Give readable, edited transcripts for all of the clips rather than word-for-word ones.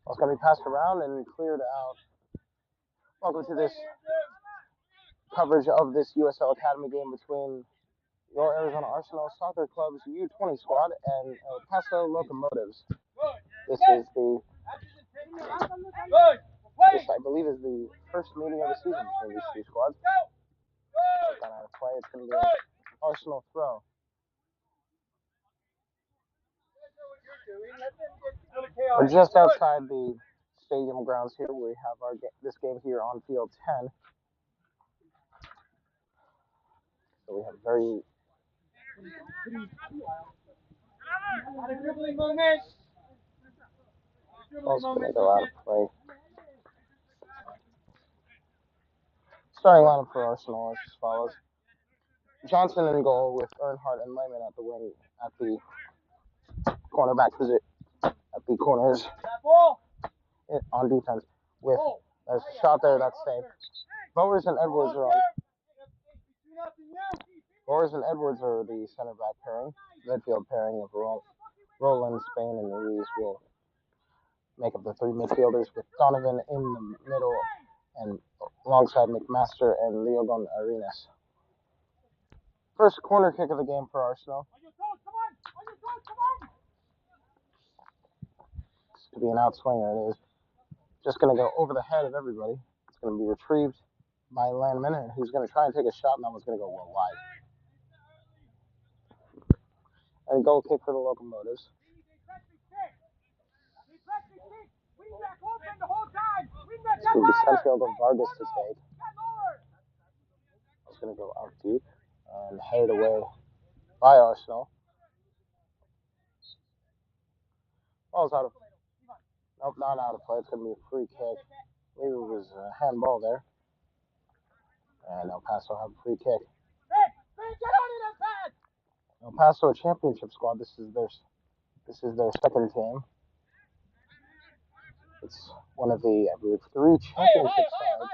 It's going to be passed around and cleared out. Welcome to this coverage of this USL Academy game between your Arizona Arsenal Soccer Club's U20 squad and El Paso Locomotives. This is this I believe is the first meeting of the season between these two squads. Kind of play. It's going to be an Arsenal throw. We're just outside the stadium grounds here. We have this game here on field 10. So we have very ball's going to go out of play. Starting lineup for Arsenal as follows: Johnson in goal with Earnhardt and Lehman at the wing, at the cornerback position, at the corners on defense. With a shot there, that's safe. Bowers and Edwards are the center back pairing. Midfield pairing of Roland, Spain, and Ruiz will make up the three midfielders, with Donovan in the middle and alongside McMaster and Leogon Arenas. First corner kick of the game for Arsenal. It's to be an outswinger. It is just going to go over the head of everybody. It's going to be retrieved by Landman, who's going to try and take a shot, and that one's going to go well wide. And goal kick for the Locomotives. It's going to be Sunfield of Vargas to take. It's going to go out deep and headed away by Arsenal. Ball's out of... Nope, not out of play. It's going to be a free kick. I believe it was a handball there. And El Paso have a free kick. El Paso championship squad. This is their second team. It's one of the, I believe, 3 championship sides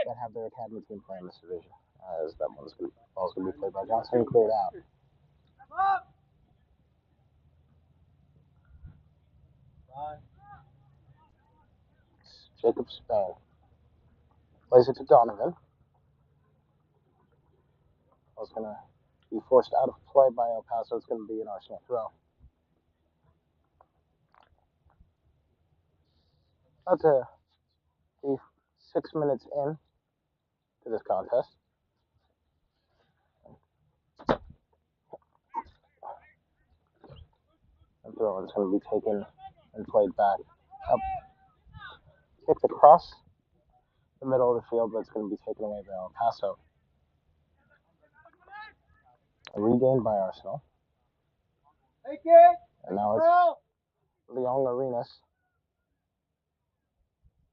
that have their academy team playing this division. As that ball's going to be played by Johnson and cleared out. Jacob Spain plays it to Donovan. Ball's going to be forced out of play by El Paso. It's going to be an Arsenal throw. About to be 6 minutes in to this contest. The throw is going to be taken and played back up. Kicked across the middle of the field, but it's going to be taken away by El Paso. Regained by Arsenal. And now it's Leon Arenas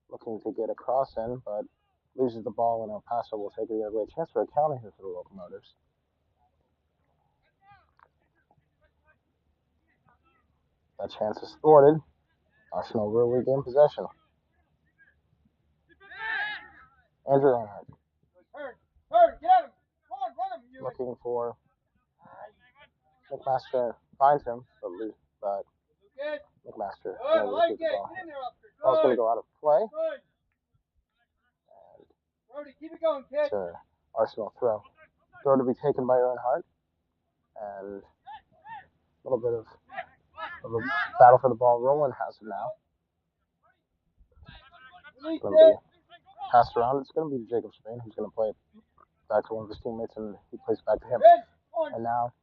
looking to get a cross in, but loses the ball, and El Paso will take it the other way. Chance for a counter here for the Locomotives. That chance is thwarted. Arsenal will regain possession. Andrew Earnhardt looking for McMaster, finds him, but McMaster never gets the ball. Ball's going to go out of play. And it's an Arsenal throw. Throw to be taken by Earnhardt. And a little bit of a battle for the ball. Roland has it now. It's going to be passed around. It's going to be Jacob Spain, who's going to play it back to one of his teammates, and he plays back to him. And now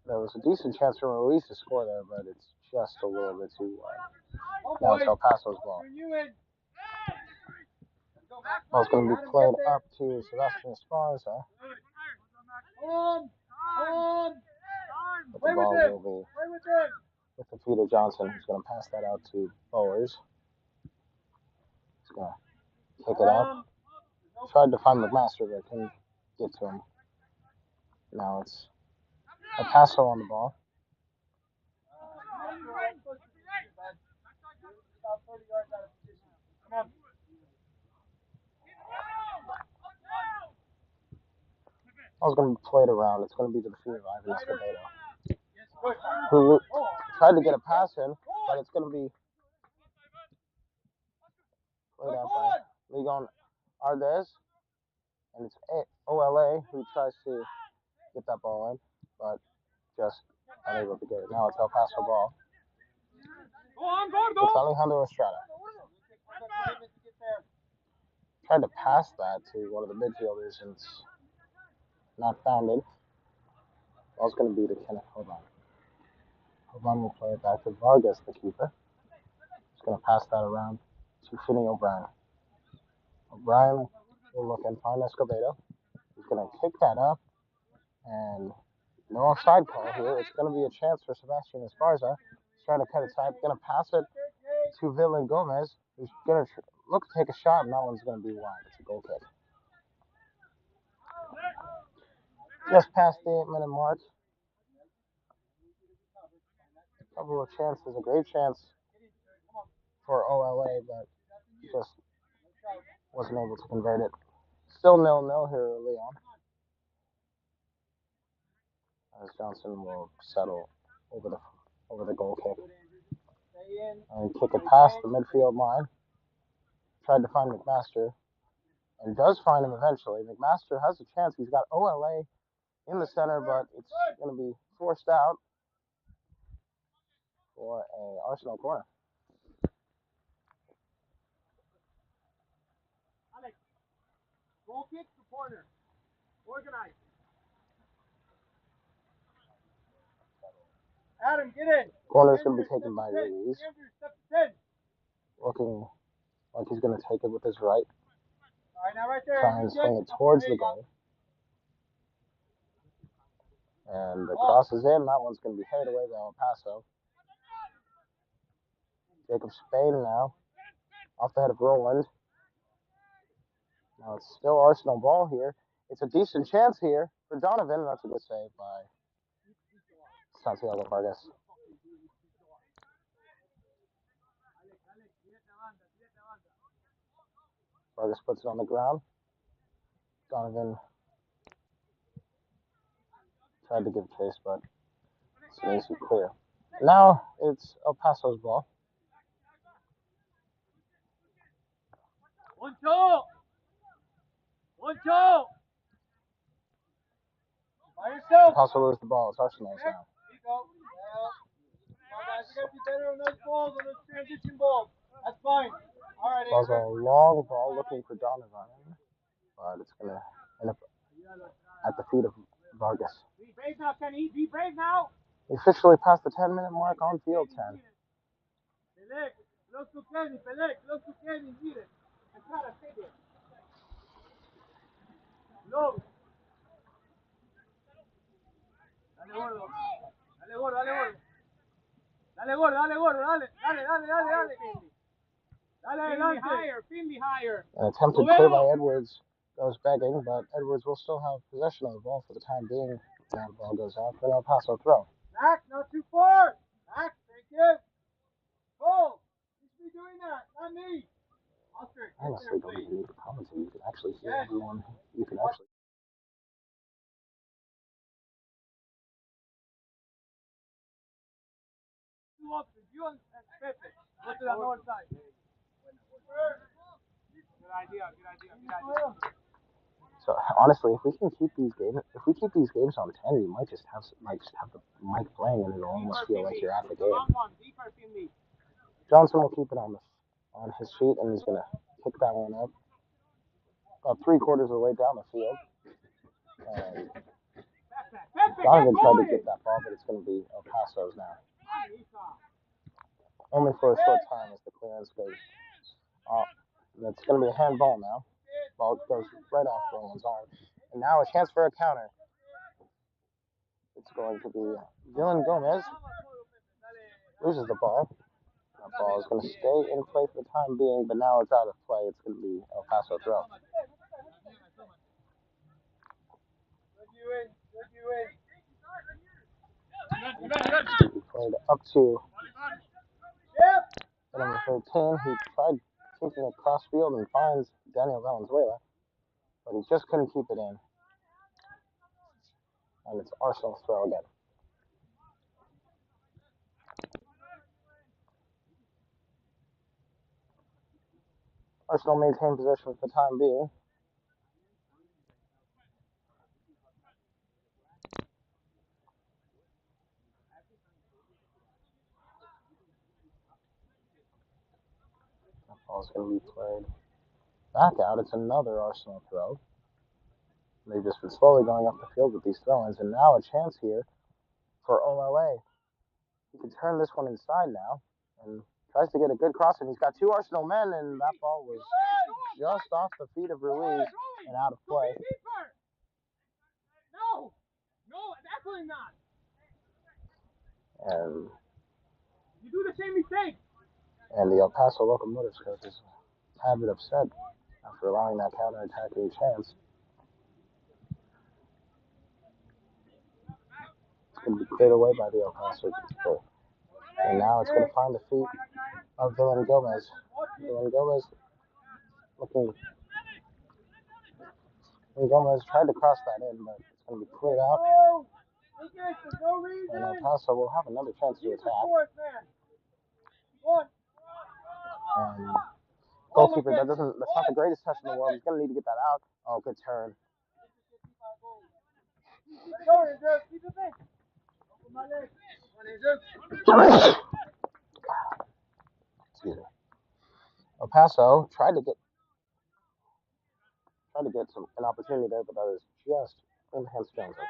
there was a decent chance for Ruiz to score there, but it's just a little bit too wide. Now it's El Paso's ball. Ball's going to be played up to Sebastian Esparza. But the ball will be with the feet of Johnson, who's going to pass that out to Bowers. He's going to kick it up. Tried to find McMaster, but couldn't get to him. Now it's a Paso on the ball. I was going to play it around. It's going to be to the feet of Ivan Escobedo, who tried to get a pass in, but it's going to be played out by Ligon Ardes, and it's OLA who tries to get that ball in, but just unable to get it. Now it's El Paso ball. It's Alejandro Estrada. Tried to pass that to one of the midfielders, and it's not founded. Ball's going to be to Kenneth Hoban. Hoban will play it back to Vargas, the keeper. He's going to pass that around to Finney O'Brien. O'Brien will look and find Escobedo. He's going to kick that up, and no offside call here. It's going to be a chance for Sebastian Esparza. He's trying to cut it side. Going to pass it to Villain Gomez, who's going to look to take a shot, and that one's going to be wide. It's a goal kick. Just past the 8-minute mark. A couple of chances, a great chance for OLA, but just wasn't able to convert it. Still 0-0 here early on. As Johnson will settle over the goal kick. And kick it past the midfield line. Tried to find McMaster. And does find him eventually. McMaster has a chance. He's got OLA in the center, but it's going to be forced out for a Arsenal corner. Alex, goal kick to corner. Organize. Adam, get in. Corner's going to be taken by Ruiz. Looking like he's going to take it with his right. All right, now right there. Try and swing it towards the goal. And the cross is in. That one's going to be headed away by El Paso. Jacob Spain now. Off the head of Roland. Now it's still Arsenal ball here. It's a decent chance here for Donovan. That's a good save by Santiago Vargas. Vargas puts it on the ground. Donovan tried to give chase, but it's an easy clear. Now it's El Paso's ball. One, two. By yourself. El Paso loses the ball. It's Arsenal's now. There you go. Guys, you gotta be better on those balls, on those transition balls. That's fine. All right. Ball's a long ball looking for Donovan, but it's gonna end up at the feet of Vargas. Be brave now, Kenny. Be brave now. We officially passed the 10-minute mark on field 10. Pelec, look to Kenny. Pelec, look to Kenny. Mire. Cara, stay there. Look. Dale, gordo. Dale, gordo, dale, gordo. Dale, gordo, dale, gordo, dale. Dale, adelante. Finley higher. An attempted clear by Edwards goes begging, but Edwards will still have possession of the ball for the time being. Now the ball goes out for an El Paso throw. Max, not too far. Max, thank you. Go. You should be doing that, not me. Oscar, I honestly don't even need to commentate. You can actually hear everyone. You can actually. You and Pepe, go to the north side. Good idea. So honestly, if we keep these games on 10, you might just have the mic playing, and it'll almost feel like you're at the game. Johnson will keep it on his feet, and he's gonna kick that one up about 3/4 of the way down the field. And Donovan tried to get that ball, but it's gonna be El Paso's now. Only for a short time as the clearance goes off. And it's going to be a handball now. Ball goes right off Roland's arm. And now a chance for a counter. It's going to be Dylan Gomez. Loses the ball. That ball is going to stay in play for the time being, but now it's out of play. It's going to be El Paso throw. Played up to number 13. He tried kicking it cross field and finds Daniel Valenzuela, but he just couldn't keep it in. And it's Arsenal's throw again. Arsenal maintain possession for the time being. That ball's going to be played back out. It's another Arsenal throw. They've just been slowly going up the field with these throw-ins, and now a chance here for USL-A. He can turn this one inside now, and tries to get a good cross, and he's got two Arsenal men, and that ball was just off the feet of Ruiz and out of play. No, definitely not. And you do the same mistake. And the El Paso Locomotive coach is a tad bit upset after allowing that counter-attacking chance. It's going to be cleared away by the El Paso keeper. And now it's going to find the feet of Villain Gomez. Villain Gomez looking. Villain Gomez tried to cross that in, but it's going to be cleared out. And El Paso will have another chance to attack. And goalkeeper, that's not the greatest touch in the world. He's going to need to get that out. Oh, good turn. Excuse me. El Paso tried to get an opportunity there, but that is just in Hans Johnson.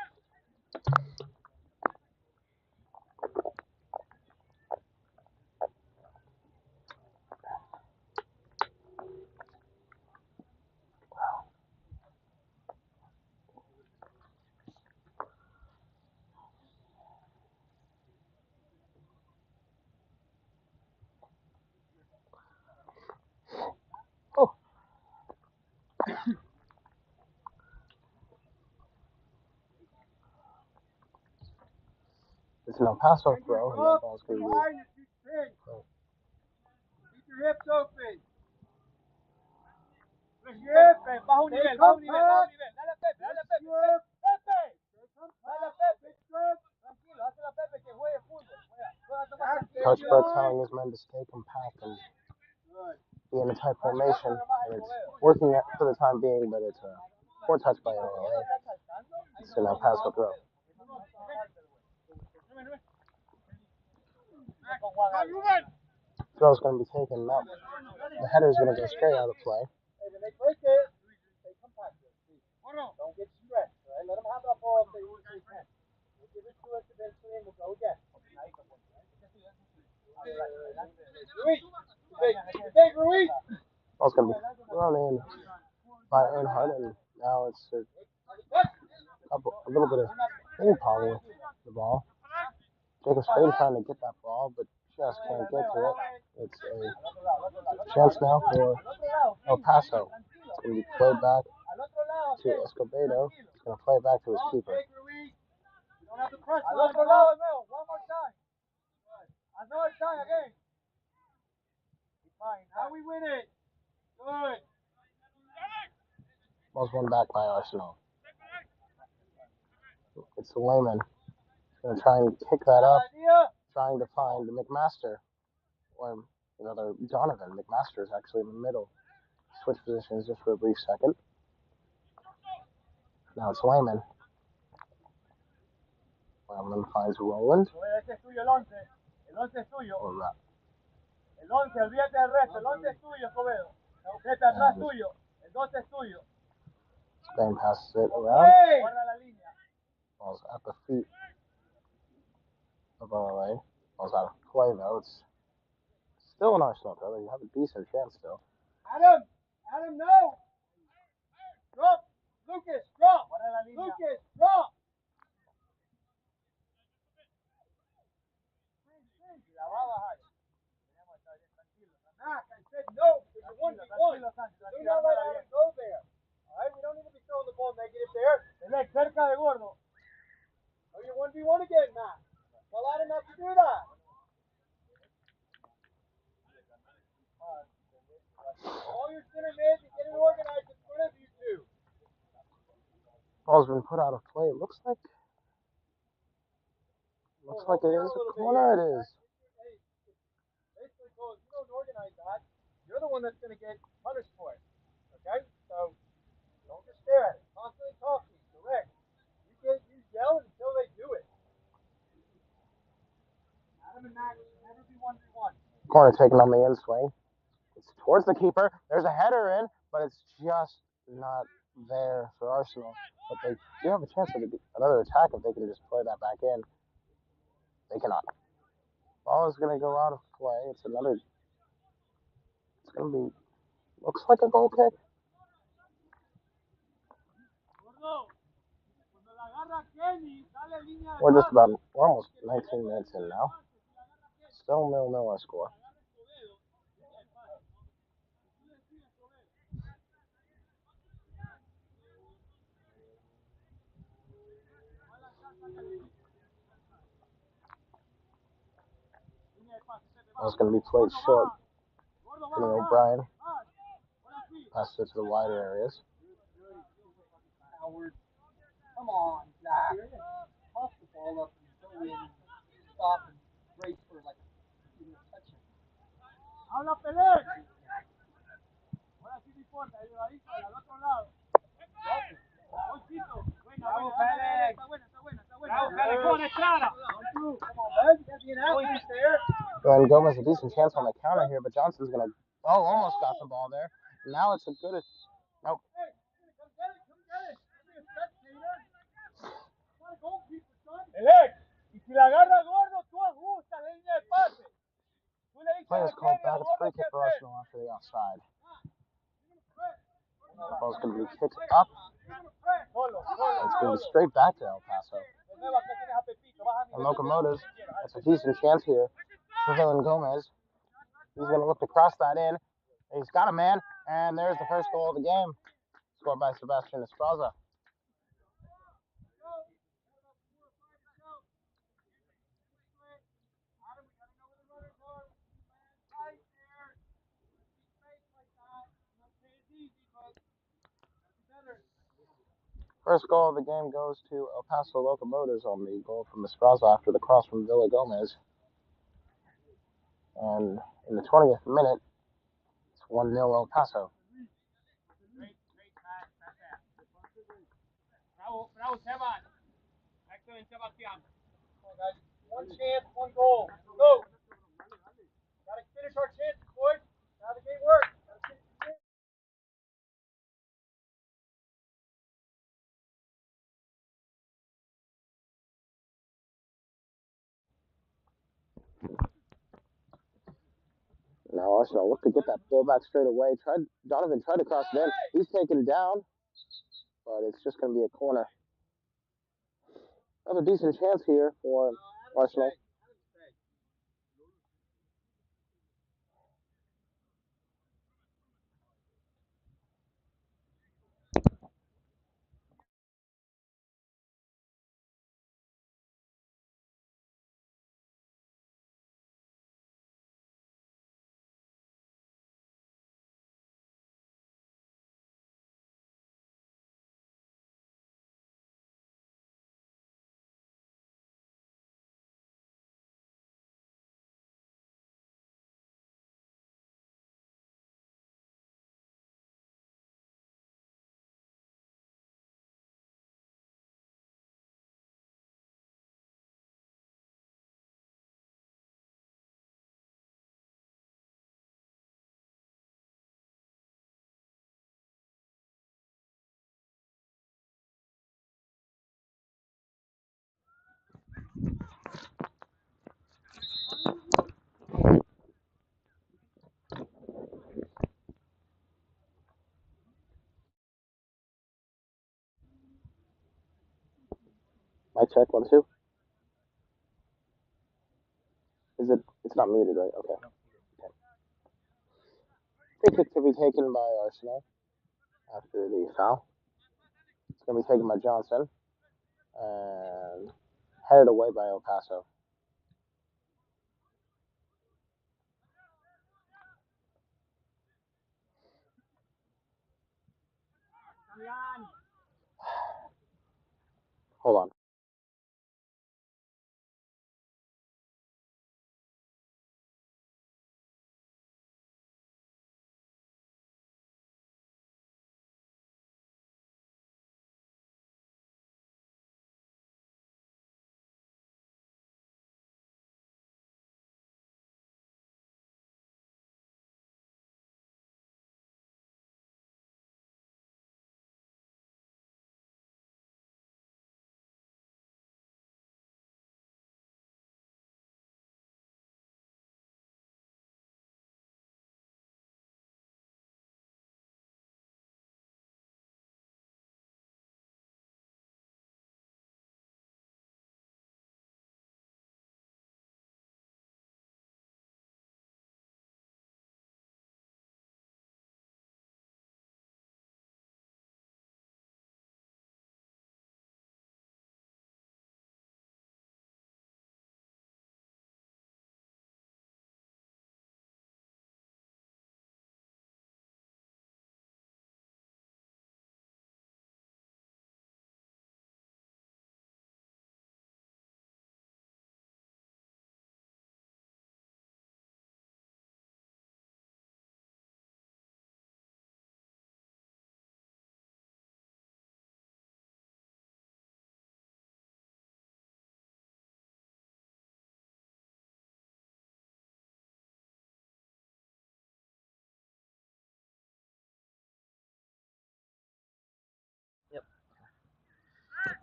Oh. It's an El Paso throw, and that ball's going to be. Keep your hips open. Jefe, baja un nivel, baja un nivel, baja un nivel. Dale a Pepe, dale a Pepe. Pepe. Dale a Pepe. Tranquilo, hazle a Pepe que juegue fútbol. Coach Brett telling his men to stay compact and be in a tight formation, and it's working for the time being, but it's a poor touch by USL-A. It's an El Paso throw. Throw's going to be taken up. The header's going to go straight out of play. Don't get stressed. Right? Let them have that ball if they can. We'll give it to us eventually and we'll go again. Ruiz. Ball's going to be thrown in by Earnhardt, and now it's a little bit of ping pong with the ball. Jacob Spain trying to get that ball, but just can't get to it. It's a chance now for El Paso. It's going to be played back to Escobedo. He's going to play it back to his keeper. Another time again. Now we win it. Good. Ball's won back by Arsenal. It's the Layman. He's going to try and kick that up, trying to find McMaster. Or another Donovan. McMaster is actually in the middle. Switch positions just for a brief second. Now it's Layman. Layman finds Roland. Or El 11, olvídate del resto. El 11 es tuyo, Escobedo. Vete atrás tuyo. El 12 es tuyo. Spain passes it around. Ball's at the feet of USL-A. Ball's out of play though. It's still an Arsenal throw. You have a decent chance still. Adam, no. Drop. Lucas, drop. Lucas, drop. I said no, because you're 1v1. Do not let Adam go there. Alright, we don't need to be throwing the ball negative there. It's cerca de gordo. Oh, you're 1v1 again, Matt. Tell Adam not to do that. All your center mids and get it organized in front of you two. Ball's been put out of play. It looks like Looks like it is a corner. It is. Basically, Cole, if you don't organize that, you're the one that's going to get punished for it. Okay? So don't just stare at it. Constantly talking. Direct. You yell until they do it. Adam and Max should never be 1v1. Corner taken on the in swing. It's towards the keeper. There's a header in, but it's just not there for Arsenal. But they do have a chance of another attack if they can just play that back in. They cannot. Ball is going to go out of play. It's going to be, looks like a goal kick. We're almost 19 minutes in now. Still 0-0 our score. It's going to be played short. Jimmy O'Brien. Pass it to the wider areas. Howard. Come on, Zach. Toss the ball up and go in and stop and brace for like even a touch. ¡Habla Pelé! Ahora sí no importa, llevadito al otro lado. Bolsito. Bravo, Pelé. Está buena. Bravo, Pelé. Come on, Estrada. Come on, bud. You gotta be an athlete there. And Gomez a decent chance on the counter here, but Johnson's going to, almost got the ball there. Now it's a good, nope. Hey, come get it. Be a spectator. Not a goalkeeper, son. Alex, y si la agarra gordo, tú ajustas la línea de pase. Play is called back. It's free kick for Arsenal after the offside. The ball's going to be kicked up. It's going to be straight back to El Paso. And Locomotive, that's a decent chance here for Villain Gomez. He's going to look to cross that in. He's got a man, and there's the first goal of the game. Scored by Sebastian Esparza. First goal of the game goes to El Paso Locomotives on the goal from Esparza after the cross from Villa Gomez. And in the 20th minute, it's 1-0 El Paso. Bravo, Sebastián. Excellent, Sebastián. One chance, one goal. Go. Gotta finish our chances, boys. How the game works. Now Arsenal look to get that ball back straight away. Donovan tried to cross it in. He's taken down, but it's just going to be a corner. Another decent chance here for Arsenal. Mic check, 1, 2. It's not muted, right? Okay. Free kick to be taken by Arsenal after the foul. It's going to be taken by Johnson and headed away by El Paso. Hold on.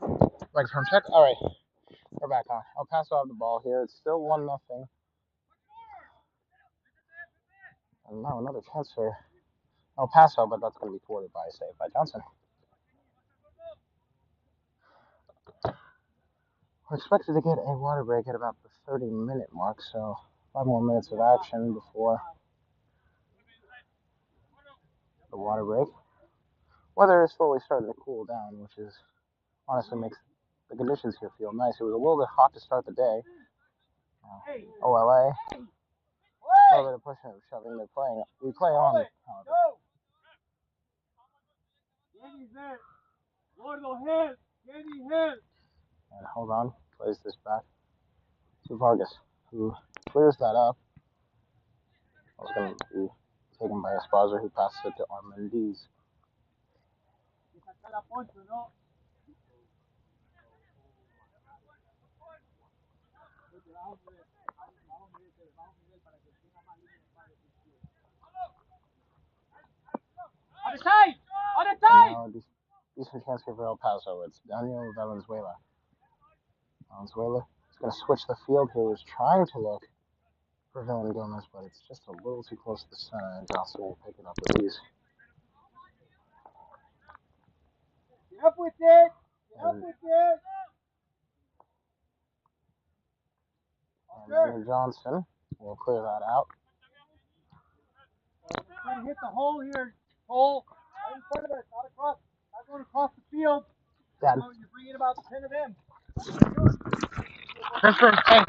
Microphone check. All right, we're back on. El Paso have the ball here. It's still 1-0. And now another chance for El Paso, but that's going to be thwarted by a save by Johnson. We're expected to get a water break at about the 30-minute mark, so 5 more minutes of action before the water break. Weather is slowly starting to cool down, which is honestly makes the conditions here feel nice. It was a little bit hot to start the day. OLA, a little bit of pushing and shoving. They're playing. We play on, however. And hold on, plays this back to Vargas, who clears that up. It was going to be taken by Esparza, who passes it to Armendez. On the side! On the And side! now a decent chance here for El Paso. It's Daniel Valenzuela. Valenzuela is going to switch the field here. He's trying to look for Villain Gomez, but it's just a little too close to the center, and Johnson will pick it up with ease. Get up with it! Get up with it! And Johnson will clear that out. Trying to hit the hole here. Hole. Right in front of us. Not across. Not going across the field. Dad. You're bringing about 10 of them. Hey.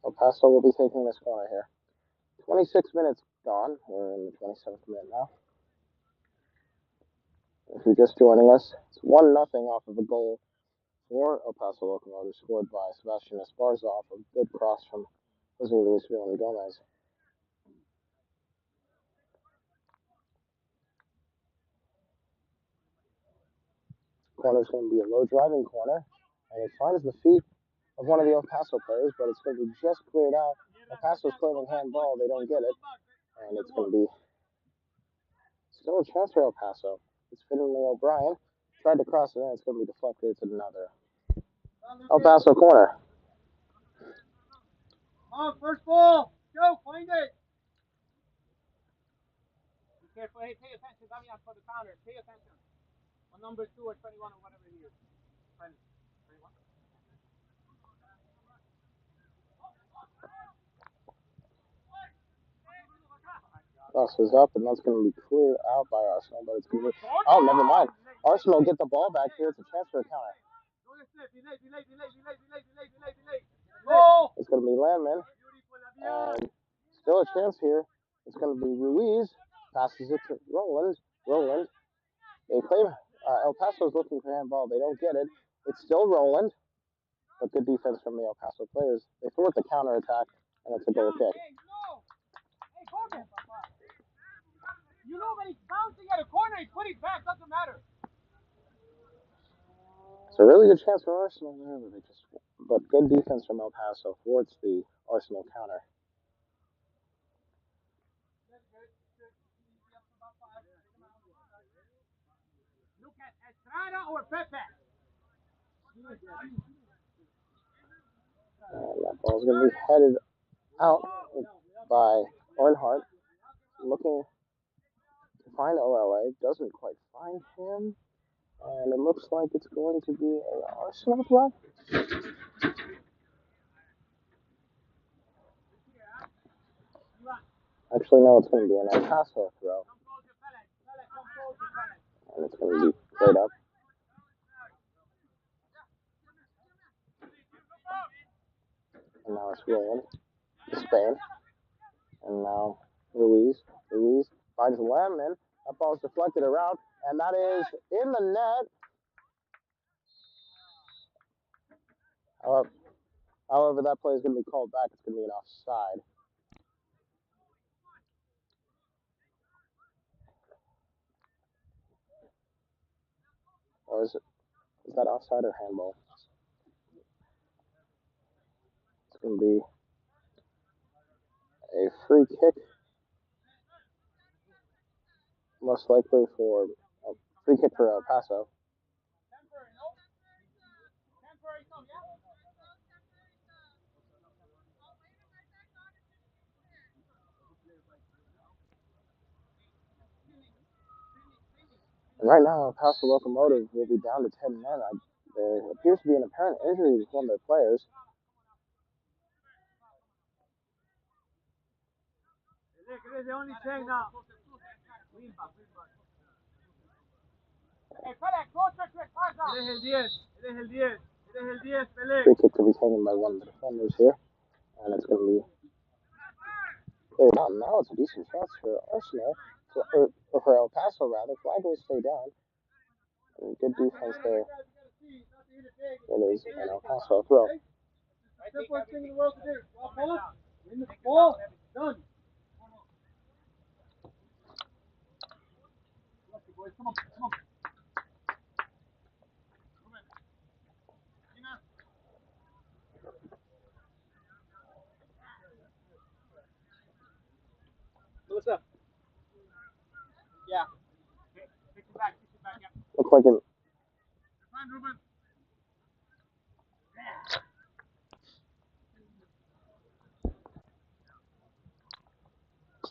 El Paso will be taking this corner here. 26 minutes gone. We're in the 27th minute now. If you're just joining us, it's 1-0 off of a goal for El Paso Locomotive, scored by Sebastian Esparza off a good cross from Jose Luis Villain Gomez. Corner's going to be a low driving corner, and it finds the feet of one of the El Paso players, but it's going to be just cleared out. El Paso's claiming handball, they don't get it, and it's going to be still a chance for El Paso. It's Finley O'Brien. Tried to cross it in, it's going to be deflected. It's another El Paso corner. Come on, first ball. Go, find it. Be careful. Hey, pay attention, Damian, for the counter. Pay attention. On number 2 or 21 or whatever he is. 21. Crosses up, and that's going to be cleared out by Arsenal, but it's going to be... Oh, never mind. Arsenal get the ball back here. It's a chance for a counter. It's going to be Landman. And still a chance here. It's going to be Ruiz. Passes it to Roland. They claim El Paso's looking for handball. They don't get it. It's still Roland. But good defense from the El Paso players. They thwart the counter attack, and it's a goal kick. You know when he's bouncing at a corner, he's putting back. Doesn't matter. It's a really good chance for Arsenal there, but good defense from El Paso thwarts the Arsenal counter. Look at Estrada or Pepe. And that ball's going to be headed out by Earnhardt, looking to find OLA. Doesn't quite find him, and it looks like it's going to be an Arsenal throw. Actually, no, it's going to be an El Paso throw, and it's going to be played up. And now it's rolling to Spain. And now Ruiz finds Lemon. That ball is deflected around, and that is in the net. However, that play is going to be called back. It's going to be an offside. Or is that offside or handball? It's going to be a free kick, most likely for a free kick for El Paso. And right now, El Paso Locomotive will be down to 10 men. There appears to be an apparent injury with one of their players. Free kick to be taken by one of the defenders here. And it's going to be cleared out. Now it's a decent chance for Arsenal, or for El Paso rather. Flag will stay down. And good defense there. It is an El Paso throw. Simplest thing in the world to do. Drop ball, win the ball, done. Come on, come on. What's up? Yeah. Looks like it. Looks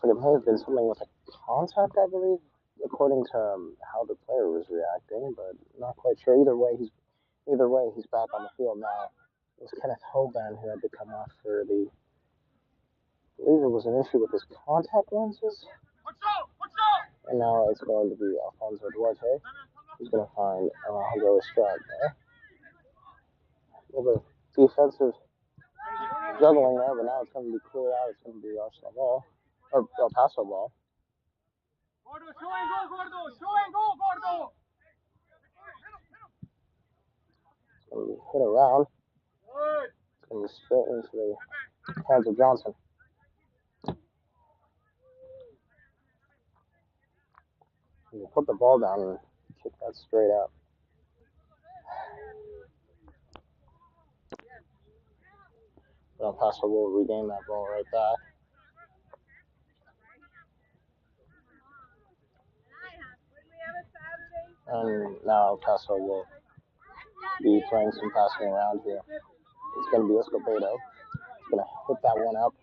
like it may have been something with a contact, I believe, according to how the player was reacting, but not quite sure. Either way, he's back on the field now. It was Kenneth Hoban who had to come off for the. I believe it was an issue with his contact lenses. And now it's going to be Alfonso Duarte. He's going to find Alejandro Estrada there. A little bit of defensive juggling there, but now it's going to be cleared out. It's going to be Arsenal ball, or El Paso ball. It's going to be hit around. It's going to be straight into the hands of Johnson. And you put the ball down and kick that straight out. El Paso will regain that ball right back. And now El Paso will be playing some passing around here. It's going to be Escobedo. He's going to hit that one up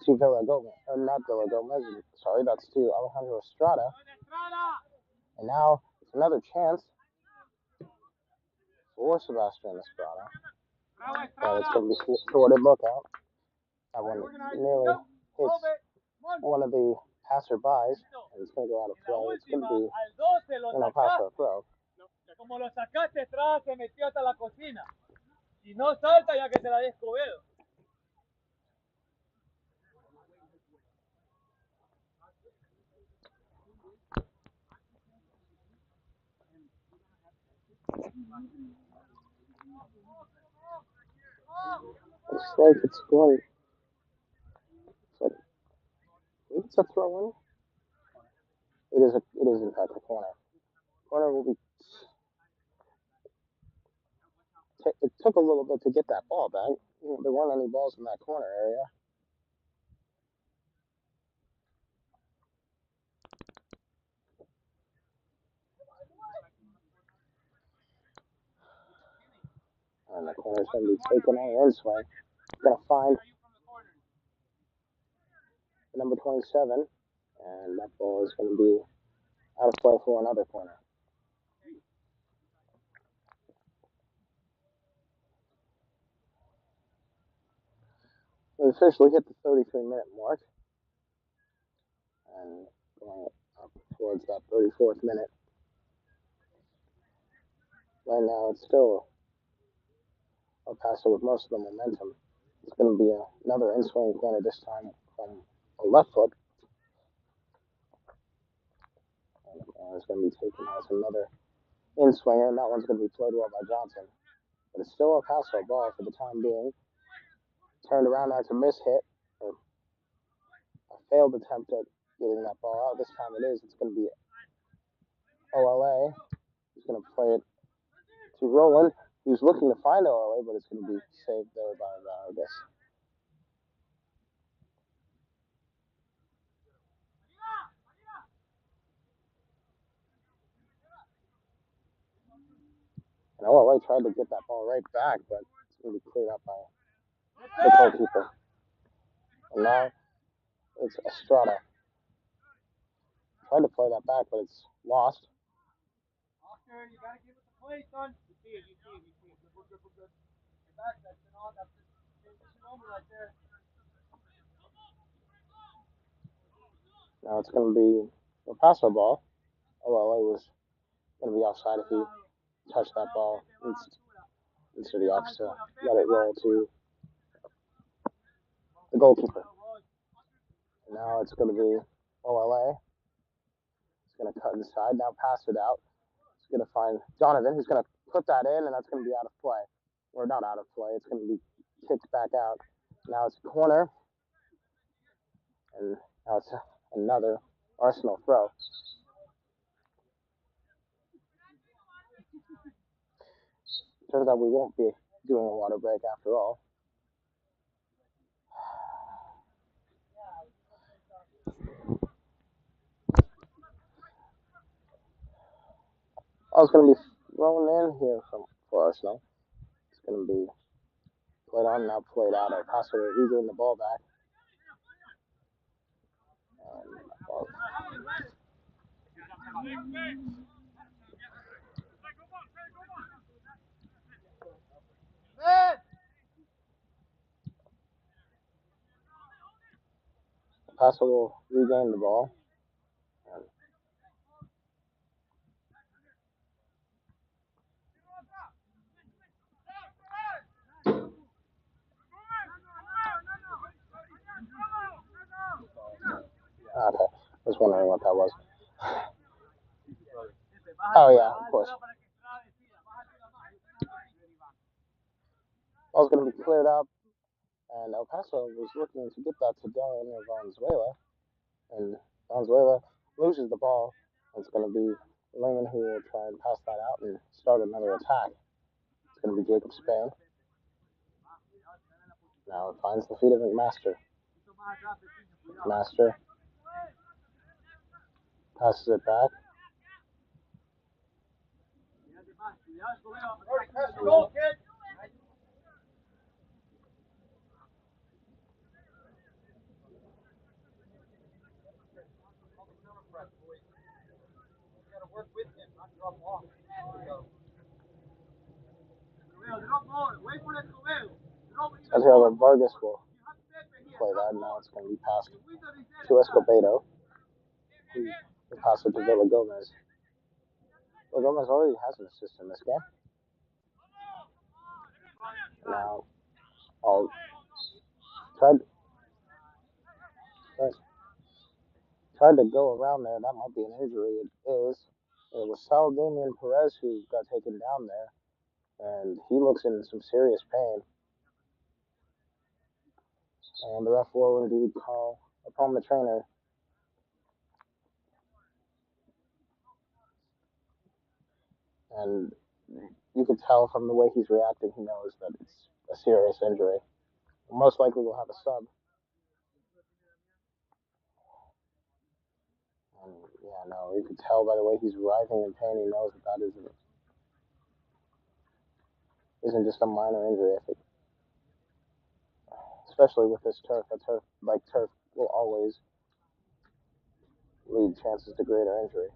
to Villa Gomez. Or not Villa Gomez. Sorry, that's to Alejandro Estrada. And now it's another chance for Sebastian Estrada. And it's going to be thwarted. Look out. That one nearly hits one of the passerbys. And it's going to go out of play. It's going to be an El Paso throw. Como lo sacaste, Estrada se metió hasta la cocina. Si no salta, ya que se la dé Escobedo. Looks like it's going. It's a throw in. It is in fact a corner. Corner will be. It took a little bit to get that ball back. There weren't any balls in that corner area. And the corner's going to be taken on an in swing. Going to find the number 27. And that ball is going to be out of play for another corner. We officially hit the 33-minute mark. And going up towards that 34th minute. Right now, it's still El Paso with most of the momentum. It's going to be another in swing corner this time from a left foot. And it's going to be taken as another in swinger, and that one's going to be played well by Johnson. But it's still a Paso ball for the time being. Turned around, that's a miss hit, or a failed attempt at getting that ball out. This time it is. It's going to be OLA. He's going to play it to Roland, who's looking to find OLA, but it's going to be saved there by Vargas. And OLA tried to get that ball right back, but it's going to be cleared up by the goalkeeper. And now it's Estrada. Tried to play that back, but it's lost. Oscar, you gotta give it the play, son. You see it. We're good. Get back, that's the transition moment right there. Now it's going to be a Paso ball. OLA was going to be offside if he touched that ball. Instead he opts to let it roll to the goalkeeper. And now it's going to be OLA. He's going to cut inside, now pass it out. He's going to find Donovan, who's going to put that in, and that's going to be out of play. Or not out of play, it's going to be kicked back out. Now it's a corner. And now it's another Arsenal throw. Turns out we won't be doing a water break after all. Oh, it's going to be thrown in here for Arsenal. It's going to be played on, now played out. El Paso regain the ball back. Paso will regain the ball. Okay, I was wondering what that was. Oh yeah, of course. Ball's going to be cleared up, and El Paso was looking to get that to Dorian Valenzuela, and Valenzuela loses the ball. It's going to be Lehman who will try and pass that out and start another attack. It's going to be Jacob Spain. Now it finds the feet of McMaster. McMaster passes it back. Santiago Vargas will play that. Now it's going to be passed to Escobedo, who will pass it to Villa Gomez. Villa Gomez already has an assist in this game. Now I'll tried to go around there. That might be an injury. It is. It was Sal Damian Perez who got taken down there, and he looks in some serious pain. And the ref will indeed call upon the trainer. And you can tell from the way he's reacting, he knows that it's a serious injury. Most likely we'll have a sub. And yeah, no, you can tell by the way he's writhing in pain, he knows that isn't just a minor injury. I think, especially with this turf, turf will always lead chances to greater injury.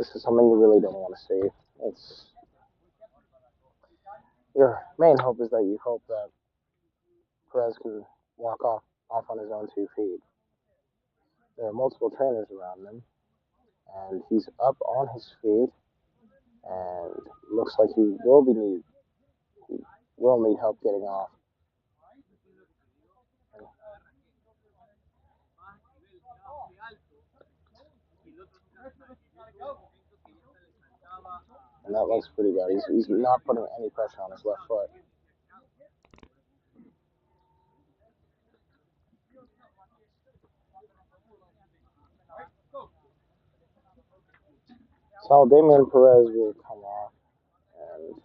This is something you really don't want to see. It's your main hope is that you hope that Perez can walk off on his own 2 feet. There are multiple trainers around him, and he's up on his feet, and looks like he will need help getting off. And that looks pretty bad. He's not putting any pressure on his left foot. So Damian Perez will come off, and,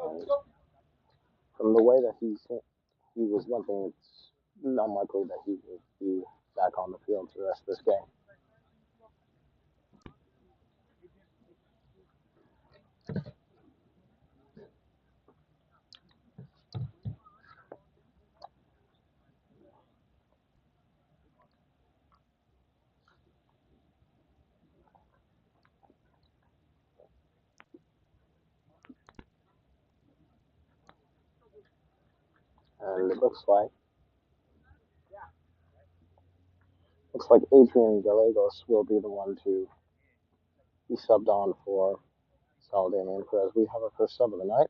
and from the way that he was limping, it's unlikely that he will be back on the field for the rest of this game. And it looks like Adrian Gallegos will be the one to be subbed on for Saul Damian Perez. We have our first sub of the night.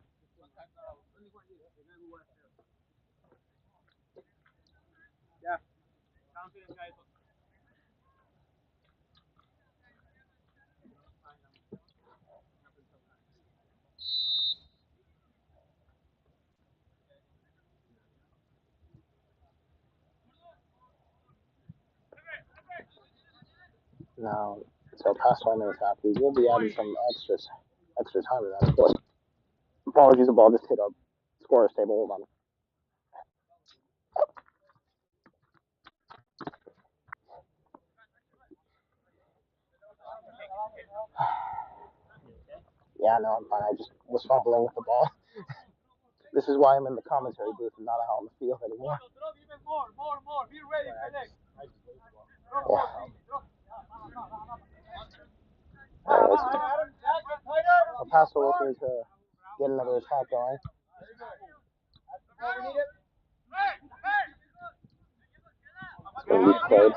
Now it's El Paso minutes after. We will be adding some extra time to that, of course. Apologies, the ball just hit up scorer's table. Hold on. Yeah, no, I'm fine. I just was fumbling with the ball. This is why I'm in the commentary booth and not out on the field anymore. Yeah. El Paso looking to get another attack going. It's going to be played.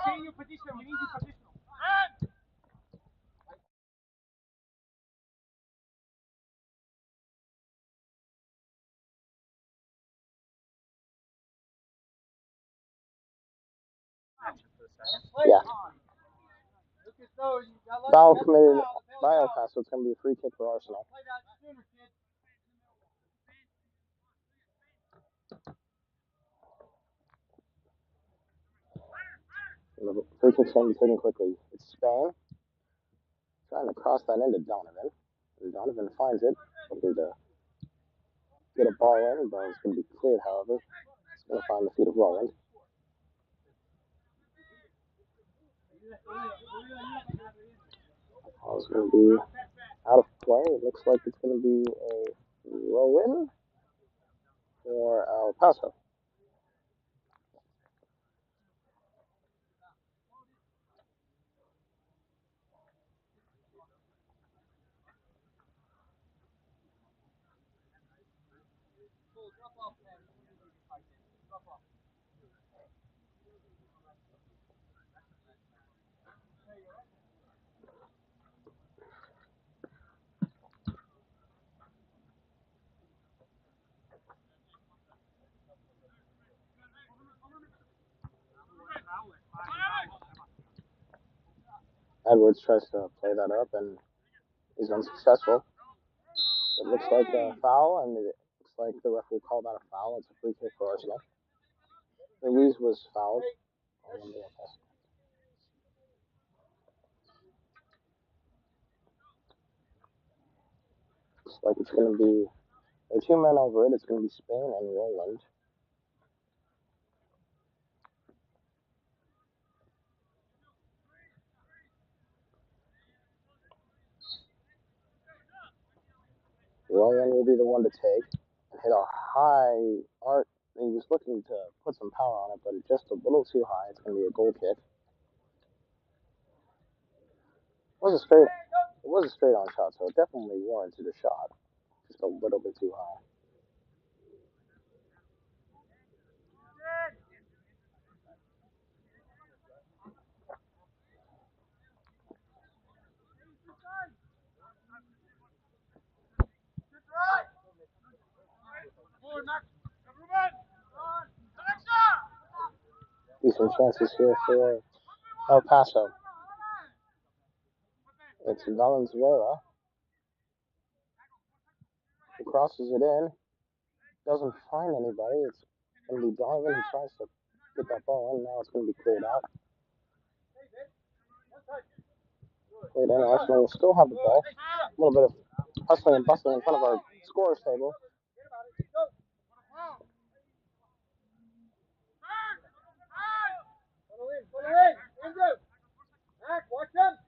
Yeah. Foul committed by El Paso. It's going to be a free kick for Arsenal. And the free kick's going to be taken quickly. It's Spain trying to cross that into Donovan. And Donovan finds it. Looking to get a ball in. The ball is going to be cleared, however. It's going to find the feet of Roland. Ball's going to be out of play. It looks like it's going to be a roll-in for El Paso. Edwards tries to play that up and is unsuccessful. It looks like a foul, and it looks like the ref will call that a foul. It's a free kick for Arsenal. Ruiz was fouled. Looks like it's going to be there are 2 men over it. It's going to be Spain and Roland. Roland will be the one to take and hit a high arc he was looking to put some power on it, but just a little too high. It's going to be a goal kick. It was a straight on shot, so it definitely warranted a shot. Just a little bit too high. Decent chances here for El Paso. It's Valenzuela who crosses it in. Doesn't find anybody. It's going to be Donovan who tries to get that ball in. Now it's going to be cleared out. Played in. Arsenal will still have the ball. A little bit of hustling and bustling in front of our scorer's table. Watch him.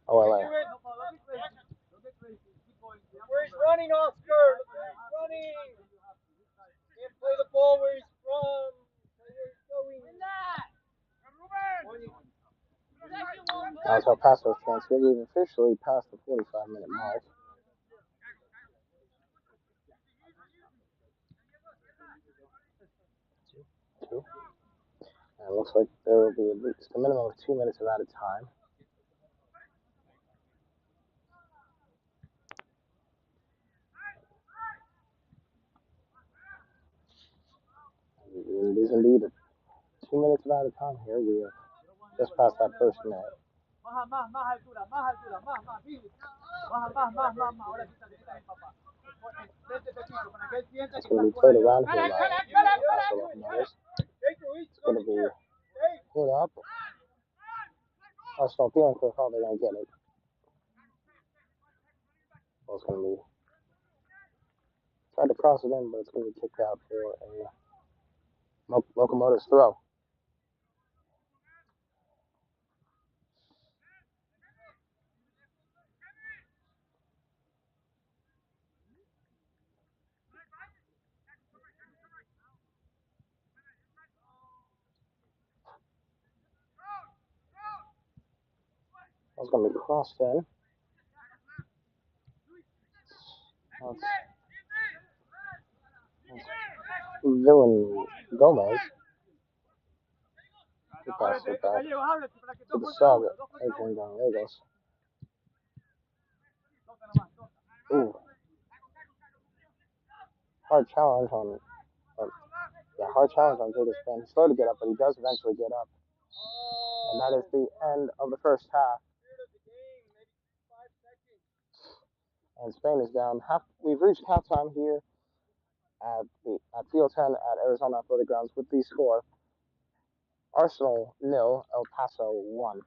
OLA. Where he's running, Oscar. Look where he's running. Can't play the ball where he's from. Play where he's going. Now it's El Paso's chance here. We've officially passed the 45-minute mark. Two. And it looks like there will be at least a minimum of 2 minutes of added time. It is indeed 2 minutes of added time here. We have just passed that first minute. It's going to be played around here by Paso Locomotive. It's going to be put up. Arsenal feeling for how they're going to get it. Well, it's going to be tried to cross it in, but it's going to be kicked out for a Locomotive's throw. It's going to be crossed in. That's Villain Gomez. He passed it back to the sub, Adrian Gallegos. Ooh. Hard challenge on Jada's fan. He's slow to get up, but he does eventually get up. And that is the end of the first half. And Spain is down. We've reached halftime here at Field 10 at Arizona Athletic Grounds with the score: Arsenal 0, El Paso 1.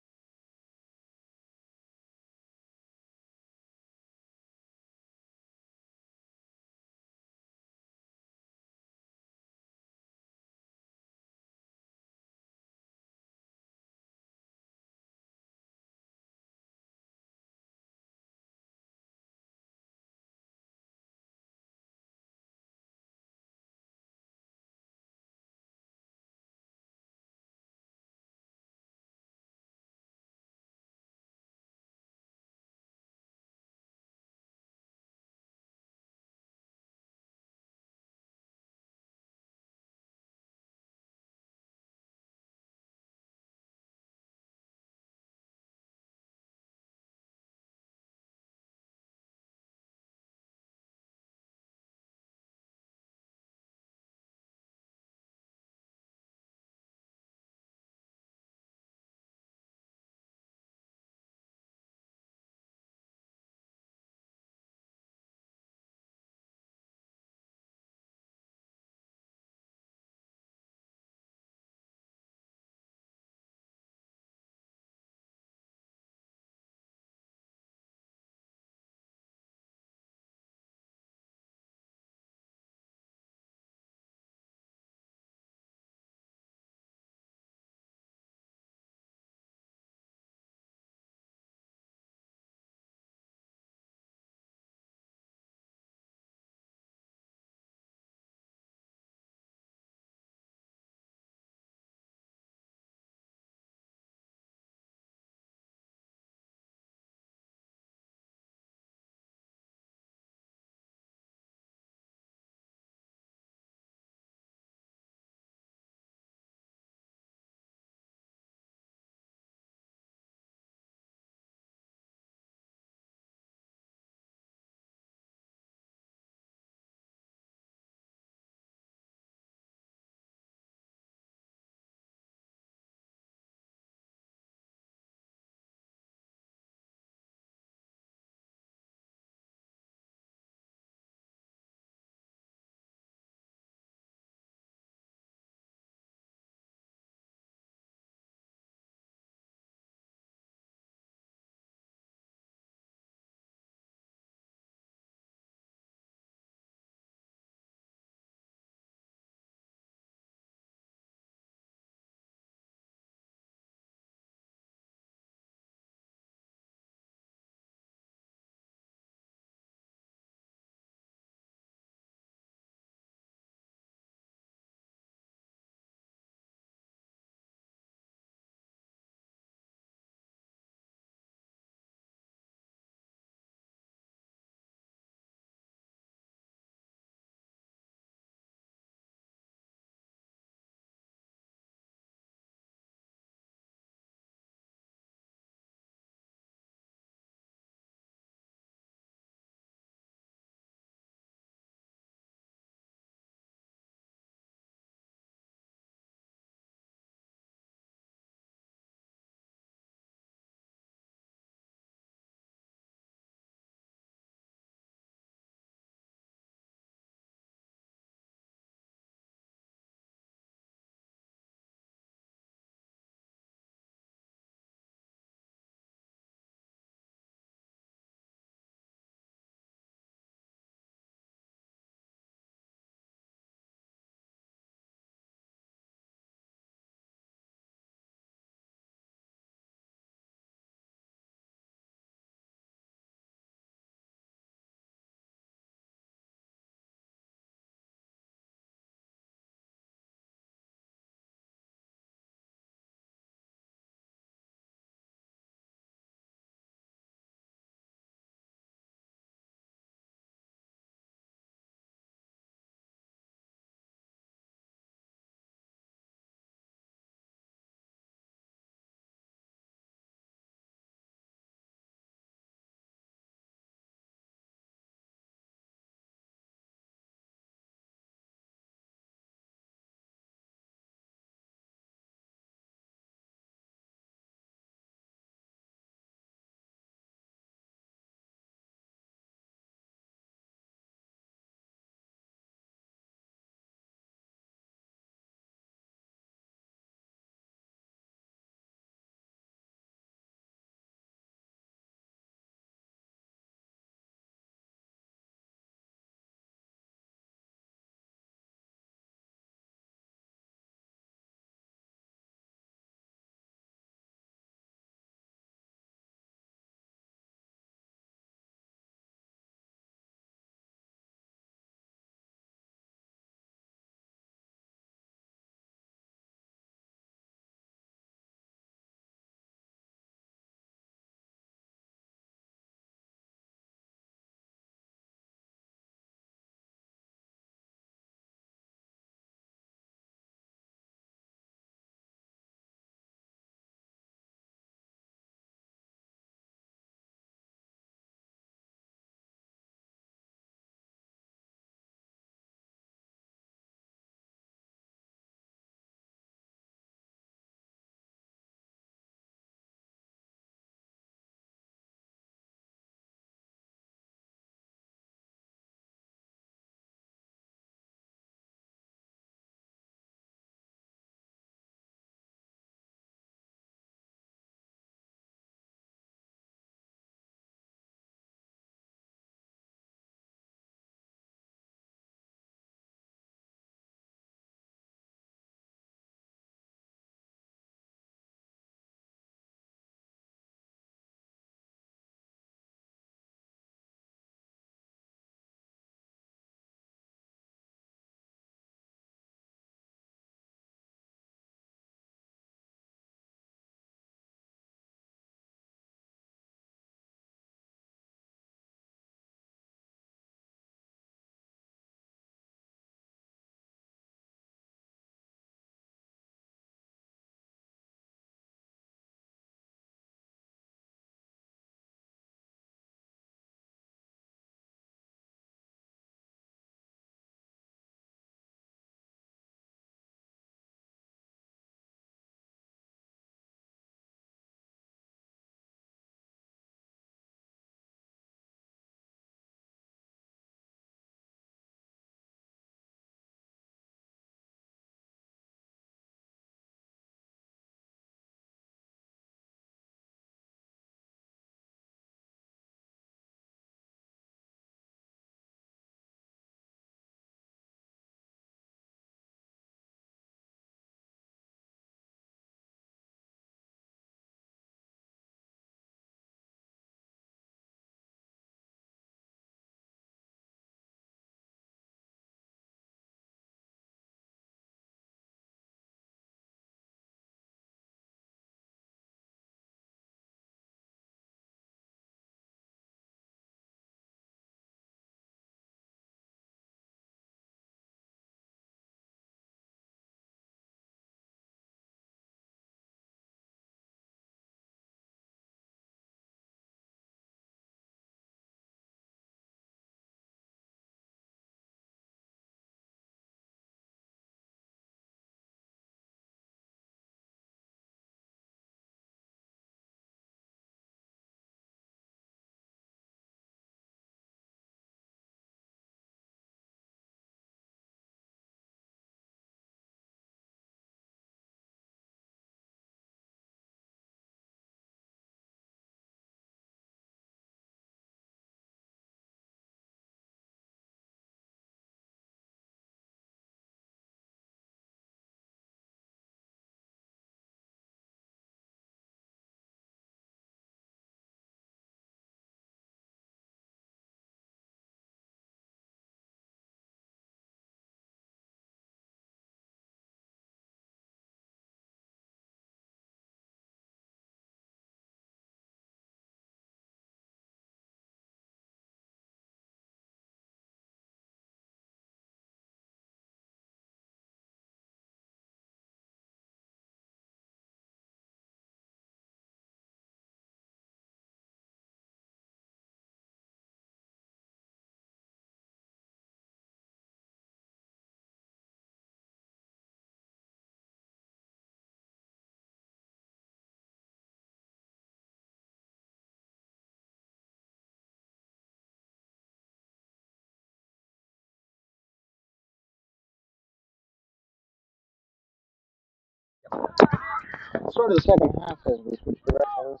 Sort of the second half as we switch directions,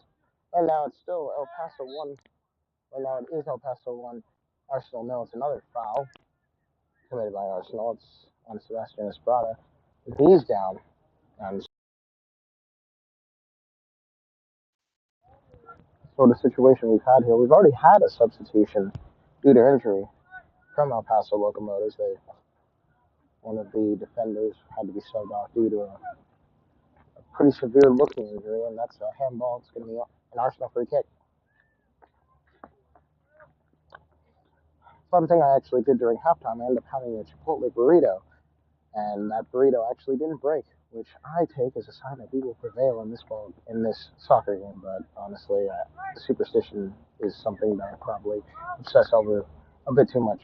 and now it's still El Paso 1. Right now it is El Paso 1, Arsenal 0. It's another foul committed by Arsenal. It's on Sebastian Esprada. He's down. And sort of situation we've had here. We've already had a substitution due to injury from El Paso Locomotives. One of the defenders had to be subbed off due to a pretty severe looking injury, and that's a handball. It's going to be an Arsenal free kick. Fun thing I actually did during halftime, I ended up having a Chipotle burrito, and that burrito actually didn't break, which I take as a sign that we will prevail in this soccer game. But honestly, superstition is something that I probably obsess over a bit too much.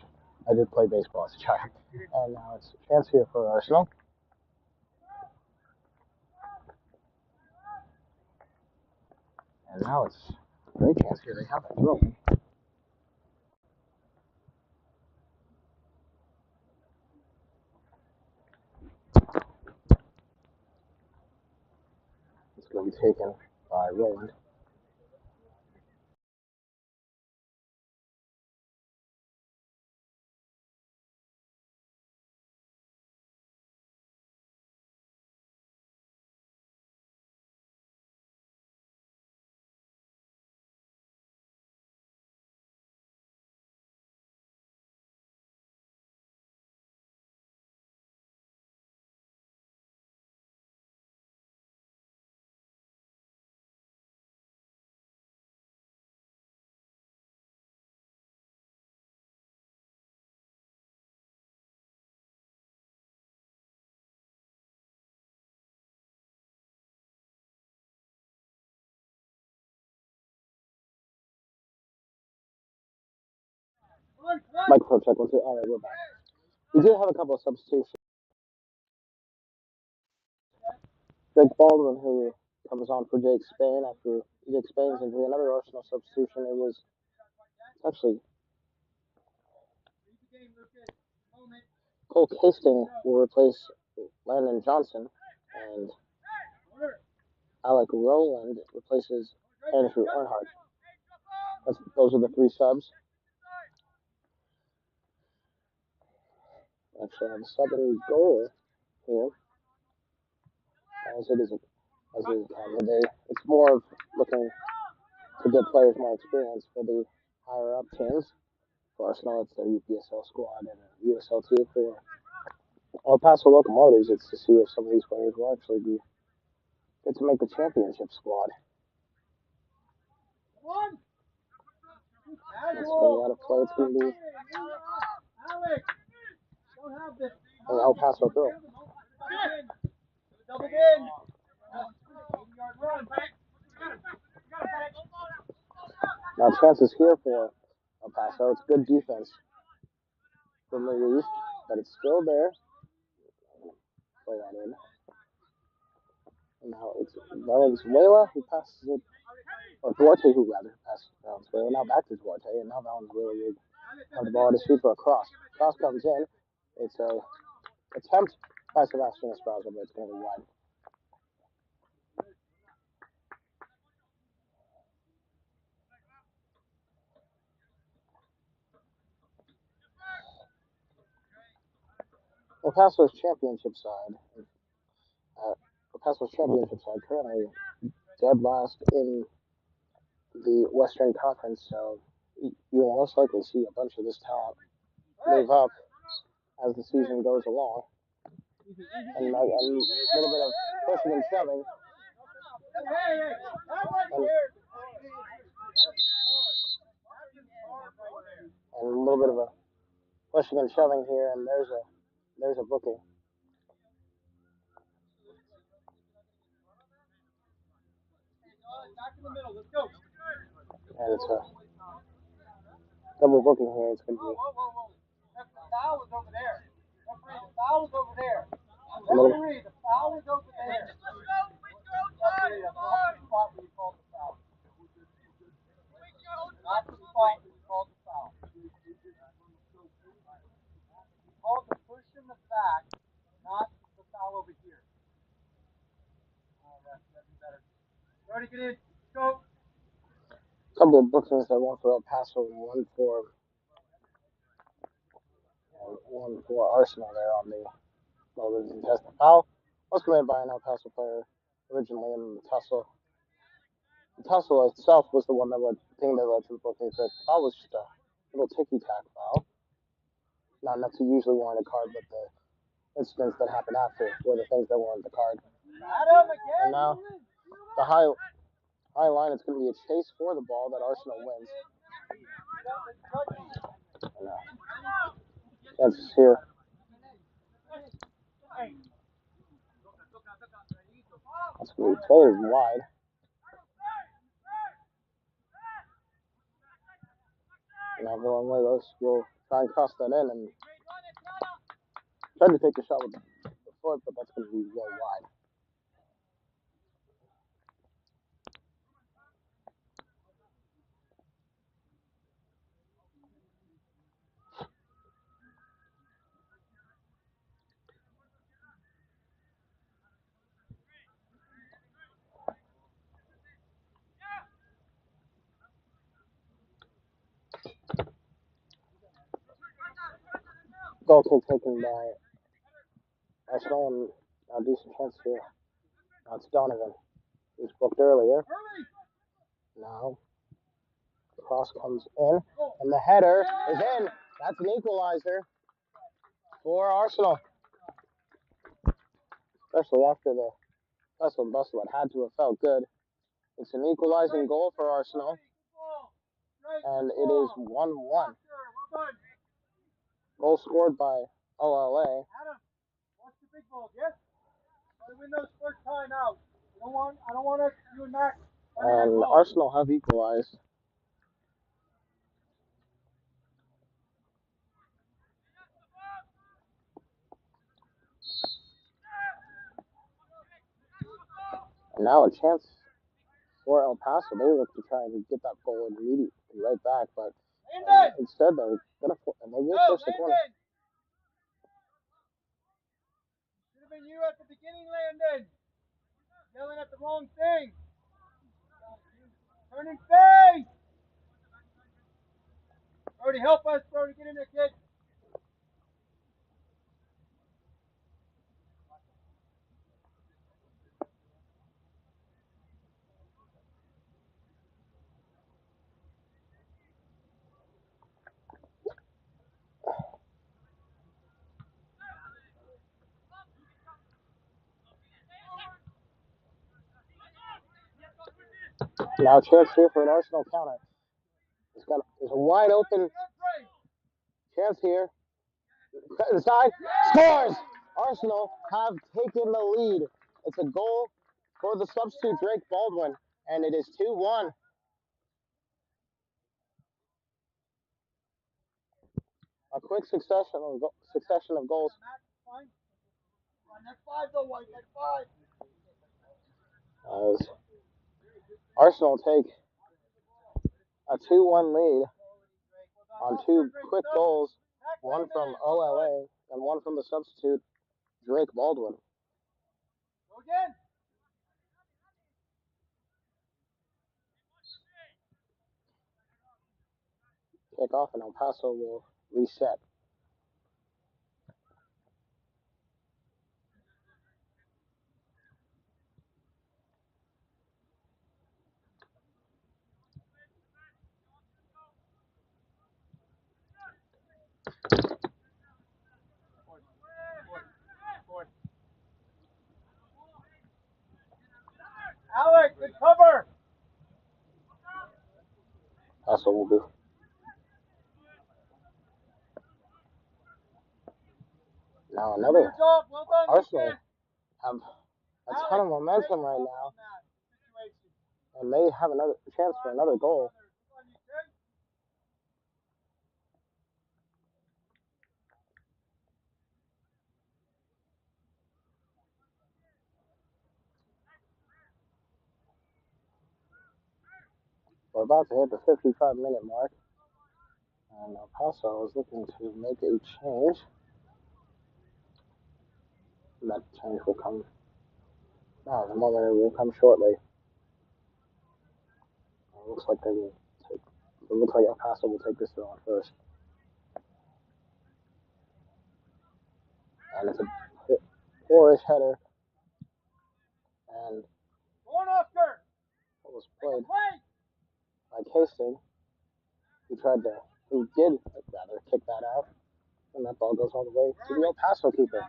I did play baseball as a child, and now it's a chance here for Arsenal. And now it's a great chance here. They have a throw. It's going to be taken by Roland. Microphone check. One, two. All right, we're back. We did have a couple of substitutions. Jake Baldwin, who comes on for Jake Spain after Jake Spain's injury. Another Arsenal substitution. It was actually Cole Casting will replace Landon Johnson, and Alec Rowland replaces Andrew Earnhardt. Those are the three subs. Actually, on the subbing goal here, as it is time of day, it's more of looking to get players more experience for the higher up teams. For Arsenal, it's the UPSL squad, and USL-2 for El Paso Locomotives. It's to see if some of these players will actually be good to make the championship squad. It's going out of play. It's going to be an El Paso throw. Now chances here for El Paso. It's good defense from Luis, but it's still there. Play that in. And now it's Valenzuela who passes it, or Duarte who rather passes Valenzuela. Now back to Duarte, and now Valenzuela will have the ball at his feet for a cross. Cross comes in. It's a attempt by Sebastian Esparza, but it's going to be wide. El Paso's championship side, El Paso's championship side currently dead last in the Western Conference, so you'll most likely see a bunch of this talent move up as the season goes along. And a little bit of pushing and shoving. And a little bit of a pushing and shoving here, and there's a booking. And it's a double booking here. It's going to be. The foul is over there. The foul is over there. The foul is over there. Referee, that's not the spot where you called the foul. Not the spot where you called the foul. You called the push in the back, not the foul over here. Brody, get in. Go. A couple of bookings that one for El Paso and one for Arsenal there on the contested foul. Was committed by an El Paso player originally in the tussle. The tussle itself was the one that thing that led to the booking. The foul was just a little ticky tack foul. Not enough to usually warrant a card, but the incidents that happened after were the things that warrant the card. And now the high line, it's going to be a chase for the ball that Arsenal wins. And, chances here. That's going to be played wide. Now Villanueva will try and cross that in and try to take a shot with the foot, but that's going to be way wide. Goal kick taken by Arsenal, and a decent chance here. Now it's Donovan, who's booked earlier. Now the cross comes in, and the header is in. That's an equalizer for Arsenal, especially after the hustle and bustle that had to have felt good. It's an equalizing goal for Arsenal, and it is 1-1. Goal scored by USL-A. Watch the big balls, yes? Try to win those first time out. I don't want us, you and Max. And Arsenal have equalized. And now a chance for El Paso. They look to try and get that goal immediately right back, but instead they're gonna and they will push the corner. Should have been you at the beginning, Landon. Yelling at the wrong thing. Turn and face. Brody, help us, Brody. Get in there, kid. Now a chance here for an Arsenal counter. There's a wide open chance here. Cut inside, scores! Arsenal have taken the lead. It's a goal for the substitute Drake Baldwin, and it is 2-1. A quick succession of goals. Next five, though, White. Next five. As Arsenal take a 2-1 lead on two quick goals, one from USL-A and one from the substitute Drake Baldwin. Go again. Kick off and El Paso will reset. Alex, good cover. Paso will be. Now another. Well done, Arsenal have a ton of momentum right now, and they have another chance for another goal. We're about to hit the 55-minute mark, and El Paso is looking to make a change. And that change will come. No, the moment will come shortly. looks like they will take. It looks like El Paso will take this throw on first, and it's a poorish header, and what was played by Casting, who did rather kick that out, and that ball goes all the way to the El Paso keeper.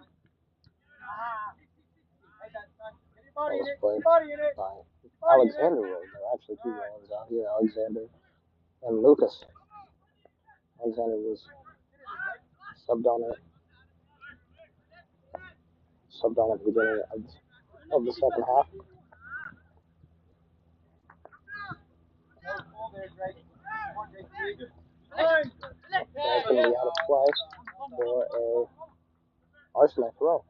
That was played by Alexander. There are actually two rollers out here, Alexander and Lucas. Alexander was subbed on at the beginning of the second half. That's going to be out of play for a Arsenal throw.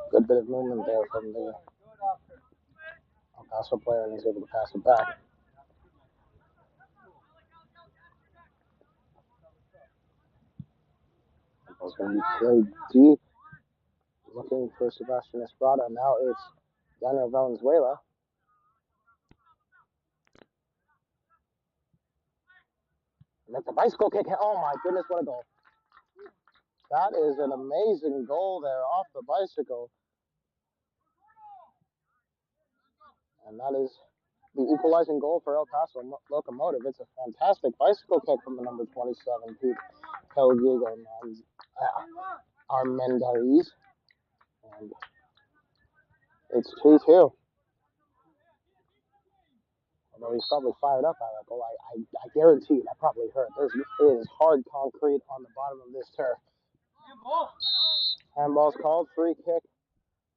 Good bit of movement there from the El Paso player, and he's able to pass it back. It's going to be played deep, looking for Sebastian Estrada. Now it's Daniel Valenzuela. Make the bicycle kick. Oh my goodness, what a goal! That is an amazing goal there off the bicycle. And that is the equalizing goal for El Paso Locomotive. It's a fantastic bicycle kick from the number 27, Pete Pelgigo Armendariz. And it's 2-2. Although he's probably fired up by that goal, I guarantee you that probably hurt. It is hard concrete on the bottom of this turf. Handball's called, free kick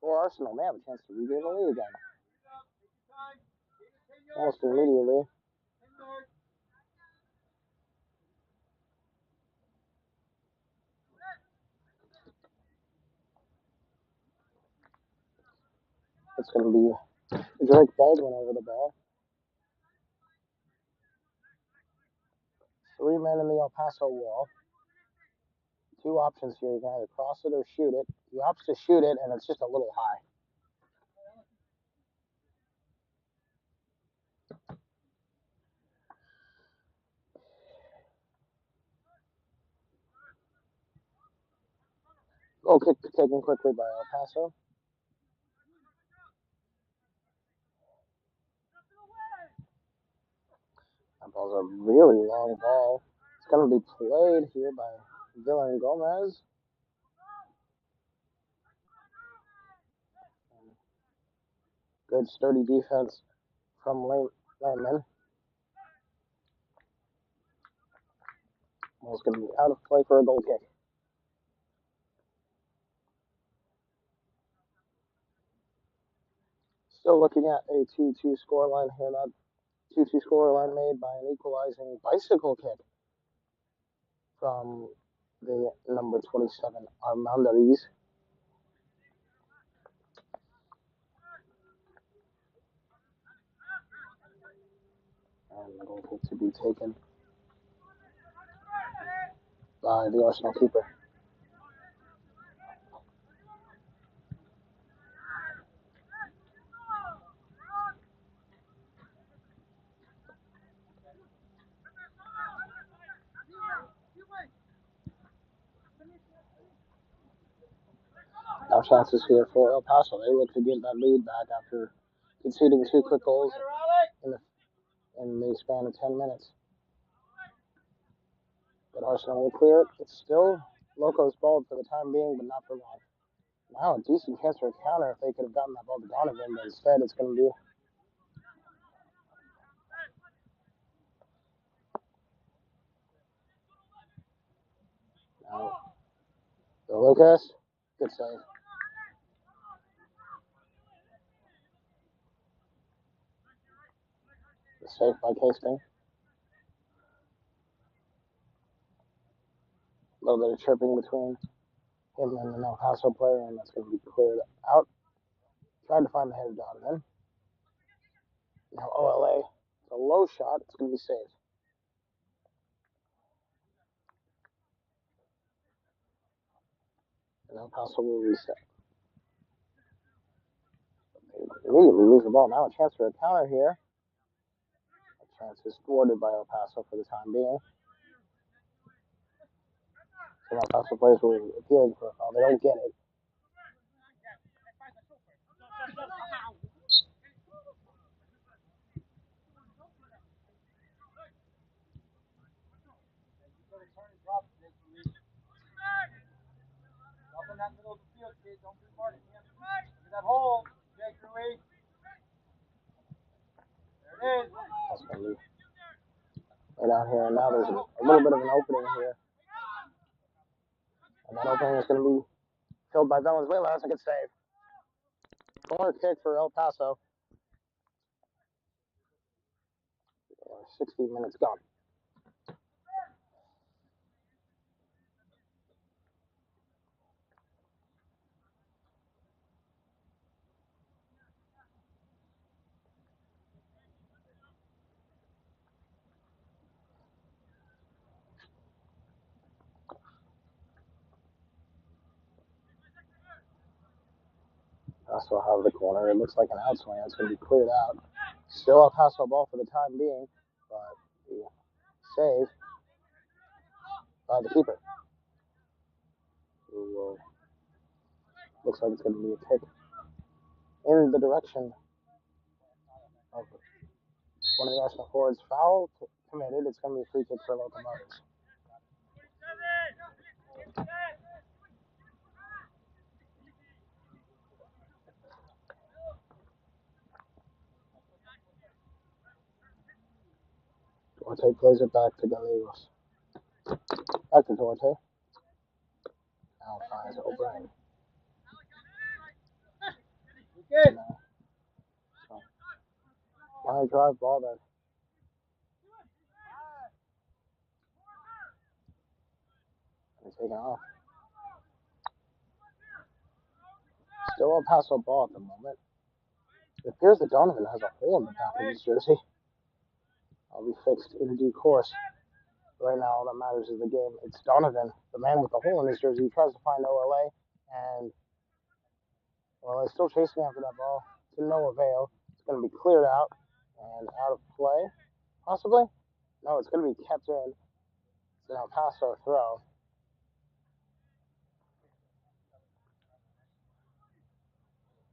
for Arsenal. They have a chance to regain the lead again. Almost immediately. It's going to be Drake Baldwin over the ball. 3 men in the El Paso wall. 2 options here. You can either cross it or shoot it. He opts to shoot it, and it's just a little high. Goal kick taken quickly by El Paso. That ball's a really long ball. It's going to be played here by Dylan Gomez. Good sturdy defense from Landman. Ball's going to be out of play for a goal kick. Still looking at a 2-2 scoreline here. That 2-2 scoreline made by an equalizing bicycle kick from the number 27, Armandariz. And the goal kick to be taken by the Arsenal keeper. Now chances here for El Paso. They look to get that lead back after conceding 2 quick goals in the span of 10 minutes. But Arsenal will clear it. It's still Loco's ball for the time being, but not for long. Now a decent chance for a counter if they could have gotten that ball to Donovan, but instead it's going to be now the Lucas. Good save. The save by Casting. A little bit of chirping between him and the El Paso player, and that's going to be cleared out. Tried to find the head of Donovan. Now OLA. It's a low shot. It's going to be saved. And now Paso will reset. They immediately lose the ball. Now a chance for a counter here. A chance is thwarted by El Paso for the time being. So El Paso players were appealing for a foul. They don't get it. Up in that middle of the field, kid. Don't be marking him. Look at that hole. Jake Ruiz. There it is. That's going to be right out here. And now there's a little bit of an opening here. And that opening is going to be filled by Valenzuela. That's a good save. Corner kick for El Paso. 60 minutes gone. Paso have the corner. It looks like an outswing. It's going to be cleared out. Still El Paso ball for the time being, but the save by the keeper. Who will, looks like it's going to be a kick in the direction of one of the Arsenal forwards. Foul committed. It's going to be a free kick for Locomotive. Duarte plays it back to Gallegos. Back to Duarte. Now finds O'Brien. Good. So, line drive ball that is taken off. Still El Paso ball at the moment. It appears that Donovan has a hole in the back of his jersey. I'll be fixed in due course. Right now, all that matters is the game. It's Donovan, the man with the hole in his jersey. He tries to find OLA, and well, he's still chasing after that ball. To no avail. It's going to be cleared out and out of play, possibly. No, it's going to be kept in. It's an El Paso throw.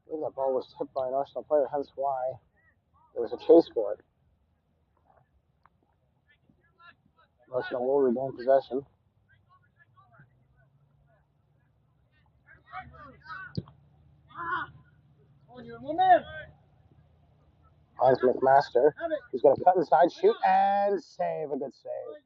I think that ball was tipped by an Arsenal player, hence why there was a chase for it. Arsenal will regain possession. Finds McMaster. He's going to cut inside, shoot, and save. A good save.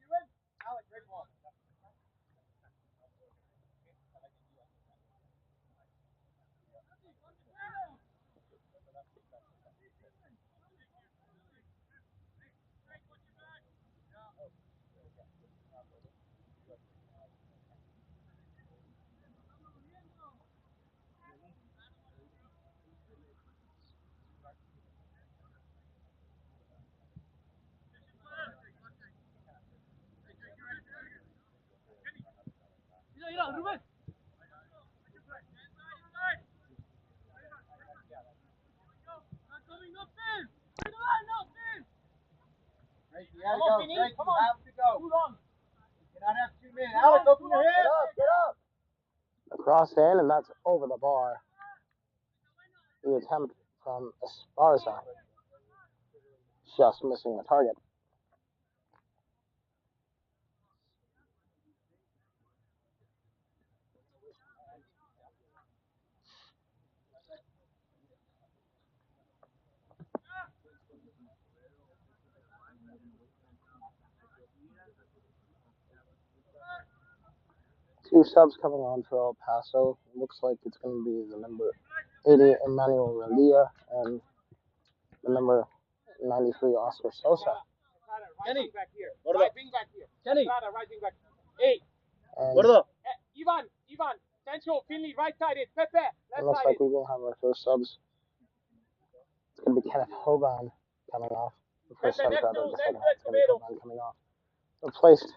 You have to go. You cannot have 2 men. Alex, open your head. Get up. Across in, and that's over the bar. The attempt from Esparza. Just missing the target. Two subs coming on for El Paso. Looks like it's going to be the number 80, Emmanuel Rendia, and the number 93, Oscar Sosa. Kenny, back here. Right wing back here. Kenny. Right wing back. Hey. And Ivan, Sancho, Finley, right sided. Pepe, it looks like we will have our first subs. It's going to be Kenneth Hoban coming off. The first subs, rather, the second half. It's going to be Hoban coming off. Replaced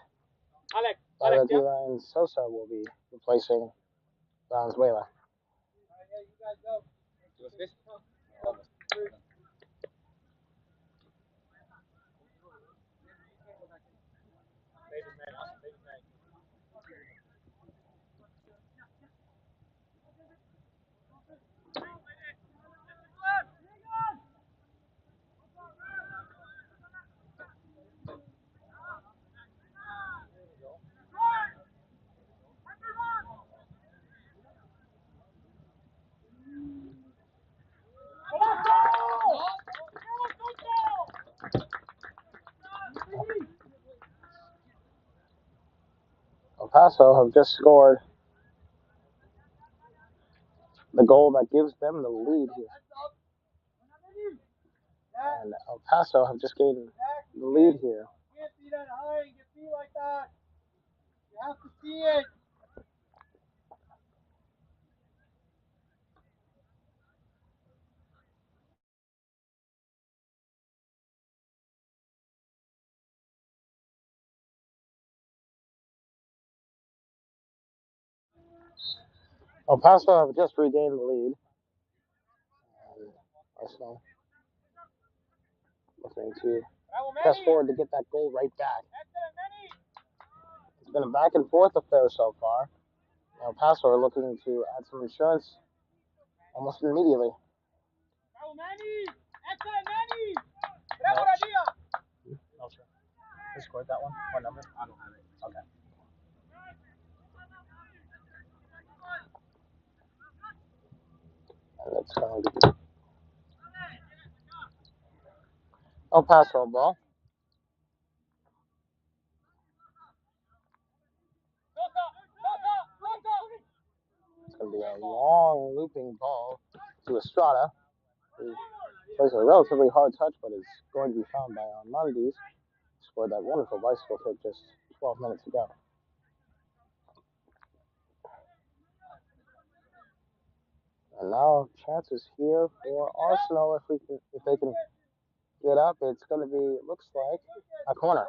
by Rendia, and Sosa will be replacing Valenzuela. El Paso have just scored the goal that gives them the lead here. And El Paso have just gained the lead here. You can't see that high and get feet like that. You have to see it. El Paso have just regained the lead. And Arsenal looking to press forward to get that goal right back. It's been a back and forth affair so far. El Paso are looking to add some insurance almost immediately. No, sir. Who scored that one? What number? I don't have it. Okay. And it's going to be El Paso ball. It's going to be a long looping ball to Estrada, who plays a relatively hard touch, but is going to be found by Armandis. Scored that wonderful bicycle kick just 12 minutes ago. And now chances here for Arsenal if they can get up. It's going to be, it looks like, a corner.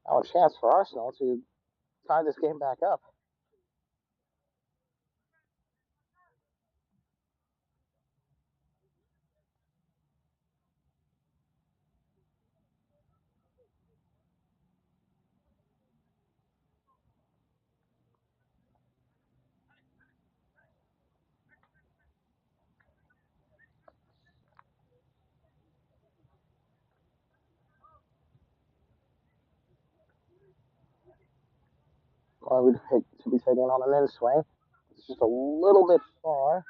Now a chance for Arsenal to tie this game back up. To be taking on an in swing. It's just a little bit far,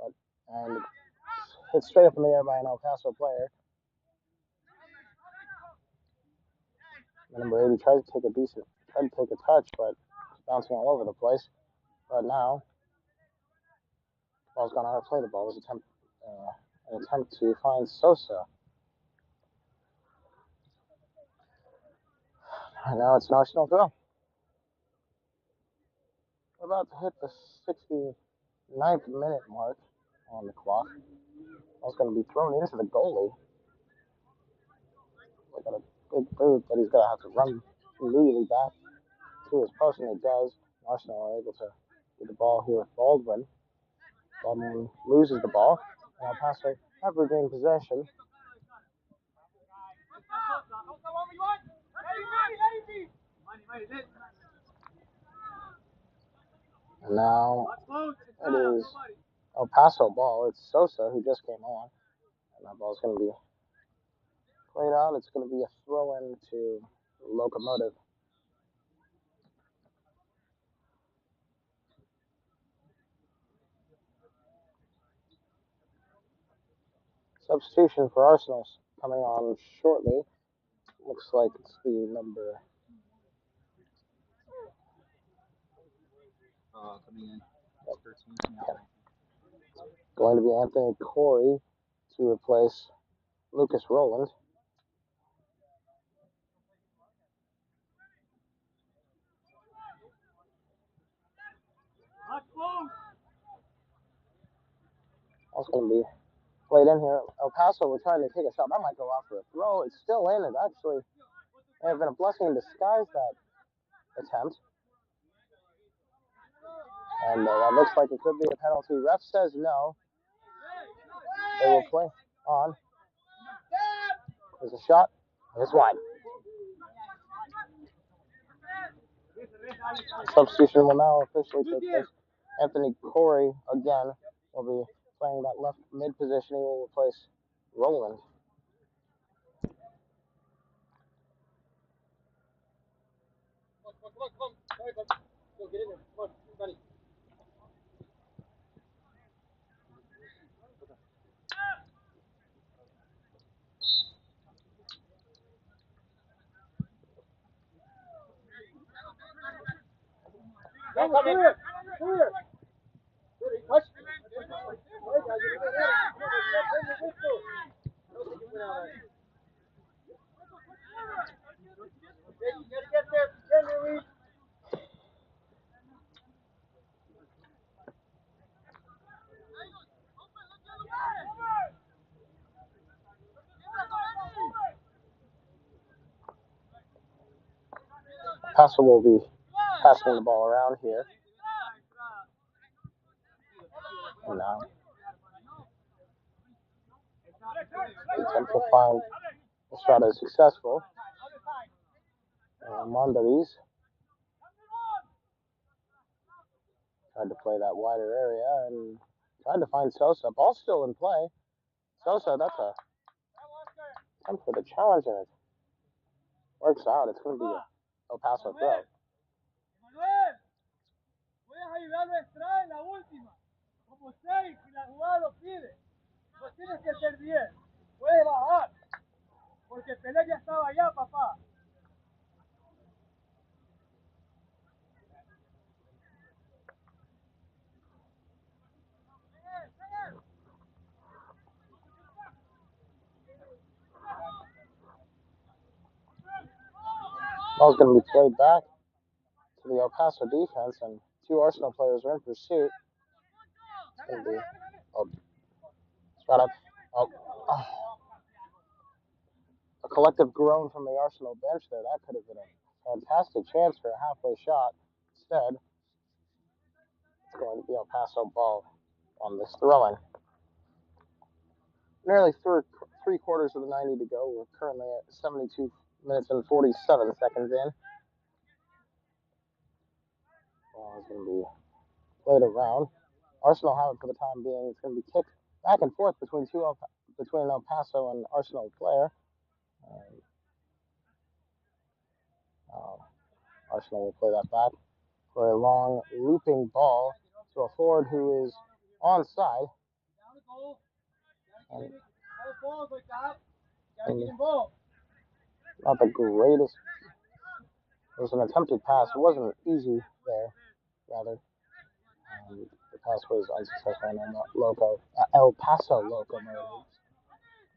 but and hit straight up in the air by an El Paso player. Number 80 tried to take a touch, but it's bouncing all over the place. But now, ball's gone out of play. The ball was an attempt to find Sosa. And now it's an Arsenal throw. We're about to hit the 69th minute mark on the clock. Ball's going to be thrown into the goalie. We got a big boot, but he's going to have to run immediately back to his post, and it does. Arsenal are able to get the ball here with Baldwin. Baldwin loses the ball, and El Paso have regained possession. And now it is El Paso ball. It's Sosa who just came on, and that ball's going to be played out. It's going to be a throw in to Locomotive. Substitution for Arsenal coming on shortly. Looks like it's the number. Coming in. 13. Going to be Anthony Corey to replace Lucas Rowland. Also going to be played in here. El Paso were trying to take a shot. That might go out for a throw. It's still in. It actually may have been a blessing in disguise, that attempt. And that looks like it could be a penalty. Ref says no. They will play on. There's a shot. It's wide. Substitution will now officially take place. Anthony Corey again will be playing that left mid position. He will replace Roland. Paso will be passing the ball around here. And now attempt to find the shot is successful. Mondariz tried to play that wider area and tried to find Sosa. Ball still in play. Sosa, that's a attempt for the challenge, and it works out. It's going to be a El Paso throw. Puedes ayudarlo a extraer en la última, como 6 si la jugada lo pide. Lo tienes que hacer bien. Puedes bajar, porque Pelé ya estaba allá, papá. Ball's going to be played back to the El Paso defense, and two Arsenal players are in pursuit. It's going to be shot up. A collective groan from the Arsenal bench there. That could have been a fantastic chance for a halfway shot. Instead, it's going to be El Paso ball on this throw-in. Nearly three quarters of the 90 to go. We're currently at 72 minutes and 47 seconds in. Ball is going to be played around. Arsenal have it for the time being. It's going to be kicked back and forth between El Paso and Arsenal player. Arsenal will play that back for a long looping ball to a forward who is onside. And not the greatest. It was an attempted pass. It wasn't easy there, rather. The pass was unsuccessful, and El Paso Locomotive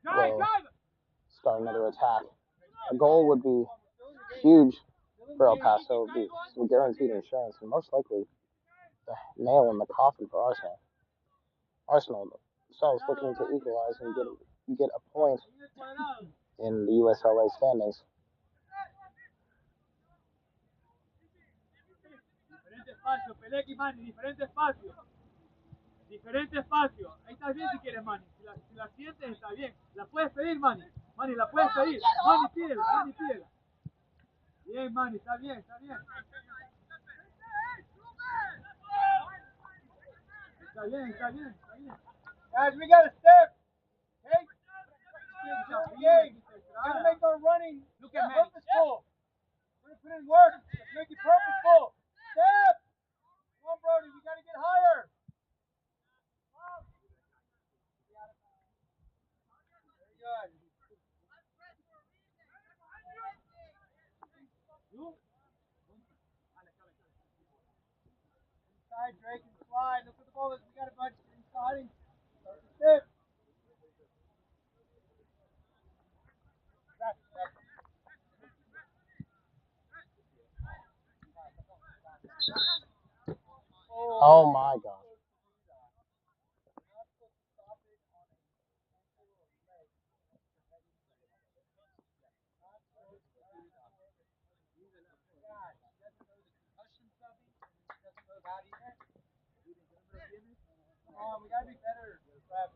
will start another attack. A goal would be huge for El Paso. It would be some guaranteed insurance, and most likely the nail in the coffin for Arsenal. Arsenal themselves looking to equalize and get a point in the USL-A standings. Diferente espacio. Ahí estás bien si quieres, Manny. Si la sientes, está bien. La puedes pedir, Manny. Manny, la puedes pedir. Manny, pídela. Manny, pídela. Bien, Manny, está bien, está bien. Está bien, está bien, está bien. Guys, we got to step. Okay? Game. We're going to make our running purposeful. We're going to put in work. Let's make it purposeful. Step. Come on, Brody. We got to get higher. Very good. Inside, Drake, and slide. Look at the ball. We got a bunch inside. Start to step. Oh my gosh. We gotta be better. Prep.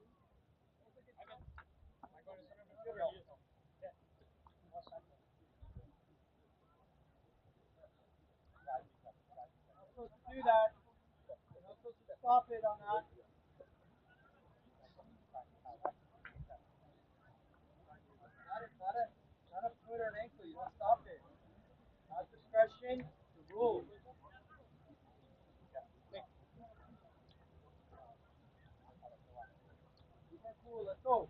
Not supposed to do that. Not supposed to stop it on that. Not a foot or an ankle. You don't stop it. Not discretion. The rules. Keep our cool. Let's go.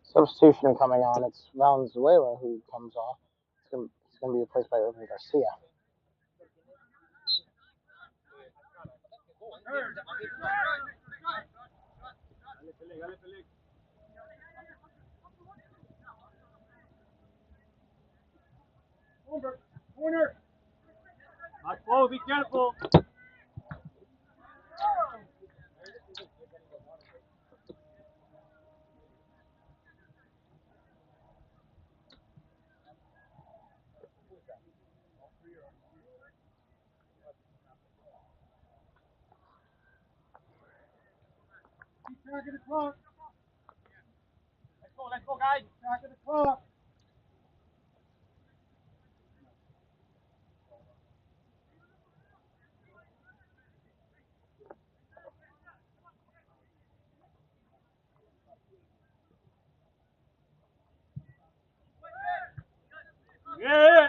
Substitution coming on. It's Valenzuela who comes off. He's going to be replaced by Irvin Garcia. Corner. Not close. Be careful. Keep track of the clock. Let's go, guys. Keep track of the clock. Yeah.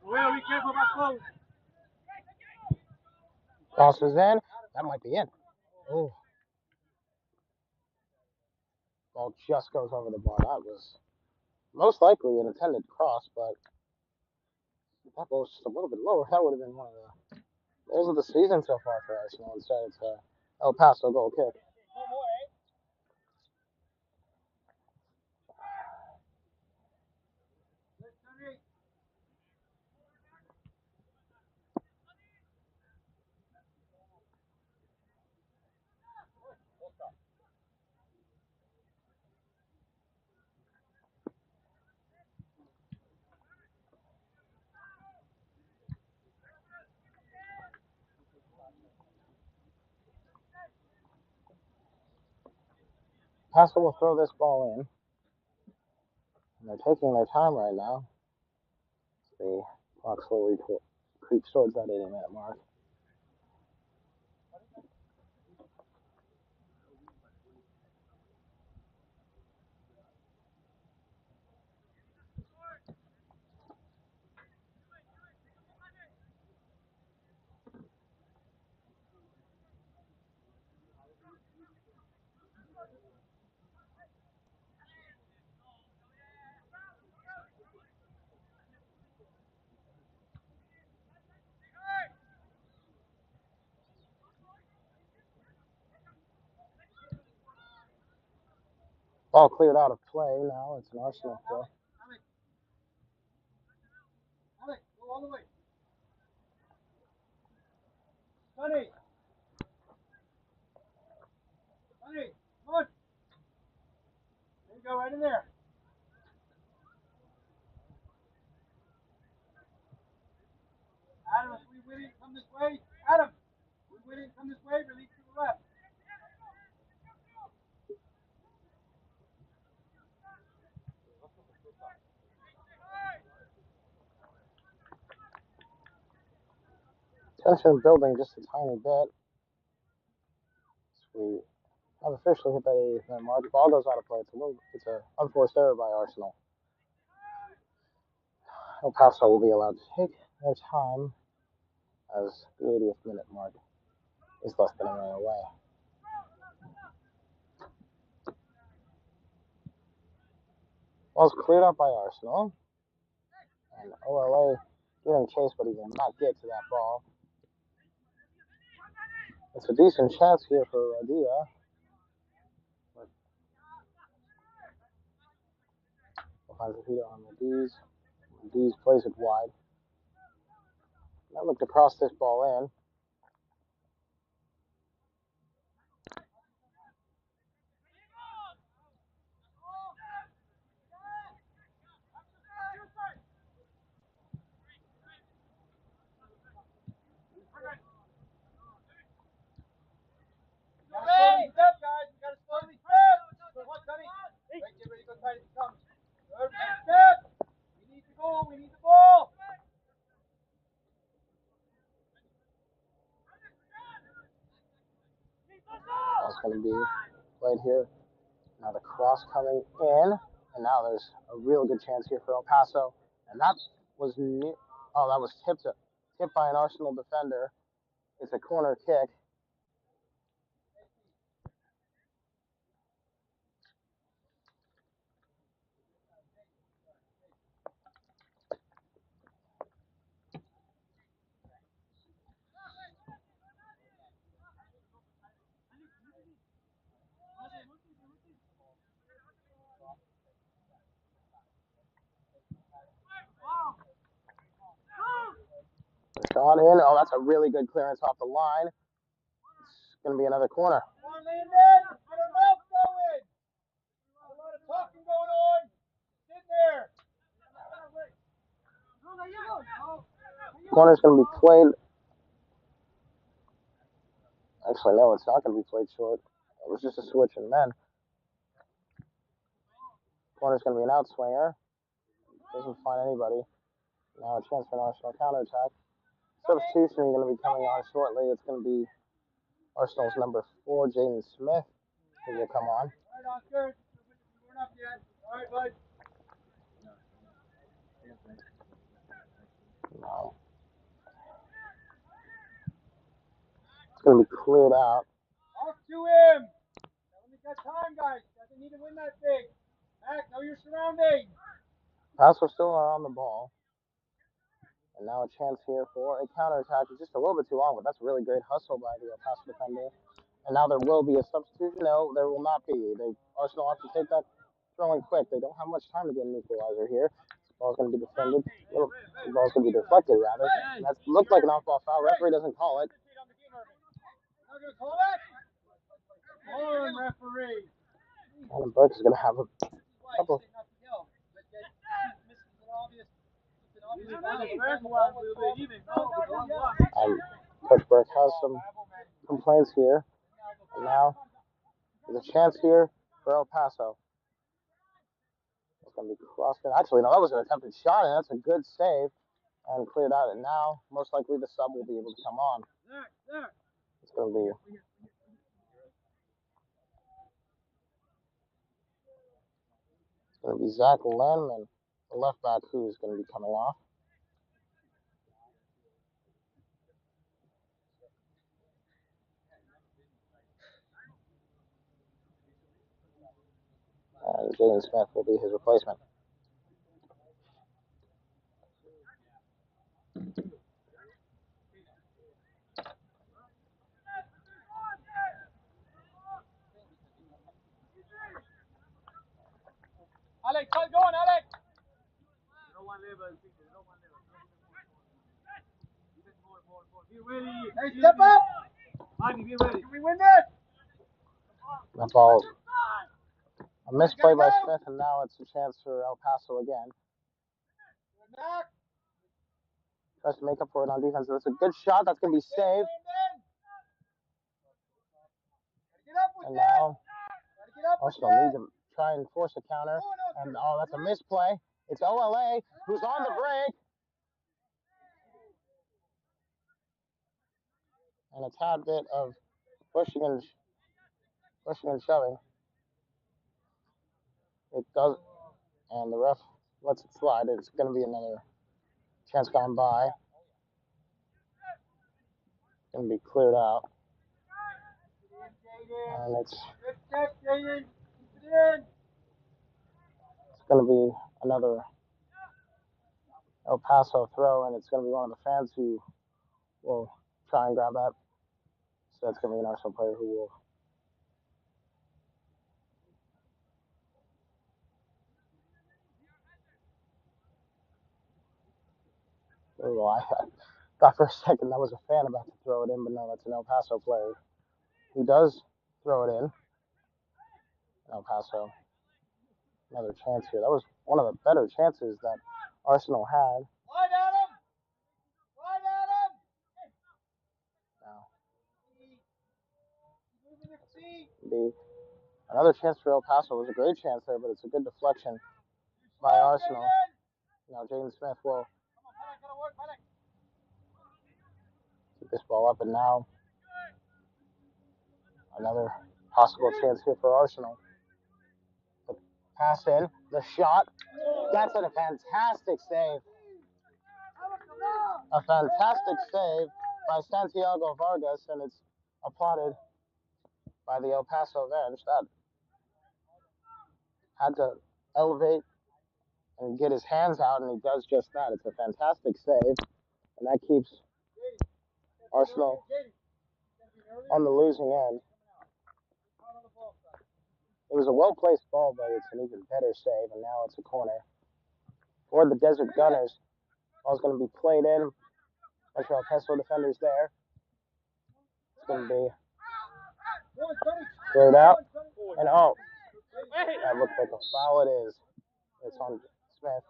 Well, be careful about close. Crosses in. That might be in. Oh, ball just goes over the bar. That was most likely an intended cross, but that ball was just a little bit lower. That would have been one of the goals of the season so far for Arsenal. Instead, it's a El Paso goal kick. Paso will throw this ball in. And they're taking their time right now. The clock slowly creeps towards that 80-minute mark. Ball cleared out of play. Now it's an Arsenal play. Alex, go all the way. Sonny. Sonny, come on. There you go, right in there. Adam, if we win it, come this way. Adam, if we win it, come this way. Release to the left. Tension building just a tiny bit. We have officially hit that 80th minute mark. Ball goes out of play. It's a unforced error by Arsenal. El Paso will be allowed to take their time as the 80th minute mark is less than a minute away. Ball's cleared up by Arsenal. And OLA giving chase, but he will not get to that ball. It's a decent chance here for Radia. Finds a feeder on Radiz. Radiz plays it wide. Now look to cross this ball in. Ball's going to be played here. Now the cross coming in, and now there's a real good chance here for El Paso. And that was that was tipped by an Arsenal defender. It's a corner kick. Shot in. Oh, that's a really good clearance off the line. It's going to be another corner. Come on, Landon. Get our mouth going. A lot of talking going on. Sit there. Corner's going to be played. Actually, no, it's not going to be played short. It was just a switch and then. Corner's going to be an outswinger. Doesn't find anybody. Now a chance for an Arsenal counterattack. Substitution going to be coming on shortly. It's going to be Arsenal's number 4, Jaden Smith, who will come on. All right, Oscar. We're not yet. All right, bud. No. It's going to be cleared out. Off to him. Now, we got time, guys. Doesn't need to win that thing. Mac, know your surroundings. Paso still on the ball. And now a chance here for a counterattack. It's just a little bit too long, but that's a really great hustle by the El Paso defender. And now there will be a substitution. No, there will not be. Arsenal have to take that throwing quick. They don't have much time to get an equalizer here. The ball's going to be defended. The ball's going to be deflected, rather. And that looked like an off-ball foul. Referee doesn't call it. Not gonna call that? Come on, referee. Alan Burke is going to have a couple. Coach Burke has some complaints here. And now there's a chance here for El Paso. It's going to be crossed in. Actually, no, that was an attempted shot, and that's a good save. And cleared out. And now, most likely, the sub will be able to come on. It's going to be Zach Landman, the left back, who is going to be coming off. And Jaden Smith will be his replacement. Alex, how's it going, Alex? Hey, step up! Be ready. Can we win this? That ball, a misplay by Smith, and now it's a chance for El Paso again. Tries to make up for it on defense. That's a good shot. That's going to be saved. And now Arsenal need to try and force a counter. And that's a misplay. It's OLA who's on the break. And a tad bit of pushing and shoving. It does, and the ref lets it slide. It's going to be another chance gone by. It's going to be cleared out. And it's going to be another El Paso throw, and it's going to be one of the fans who will try and grab that. So it's going to be an Arsenal player who will. Oh, I thought for a second that was a fan about to throw it in, but no, that's an El Paso player. He does throw it in. El Paso. Another chance here. That was one of the better chances that Arsenal had. Wide Adam! Wide Adam! Now, another chance for El Paso. It was a great chance there, but it's a good deflection by Arsenal. Now Jaden Smith will keep this ball up, and now another Possible chance here for Arsenal. The pass in, the shot. That's a fantastic save. A fantastic save by Santiago Vargas, and it's applauded by the El Paso bench. That had to elevate and get his hands out, and he does just that. It's a fantastic save, and that keeps Arsenal on the losing end. It was a well-placed ball, but it's an even better save, and now it's a corner. For the Desert Gunners, ball's going to be played in. Montreal Peso defenders there. It's going to be cleared out. And oh, that looked like a foul. It is. It's on Smith.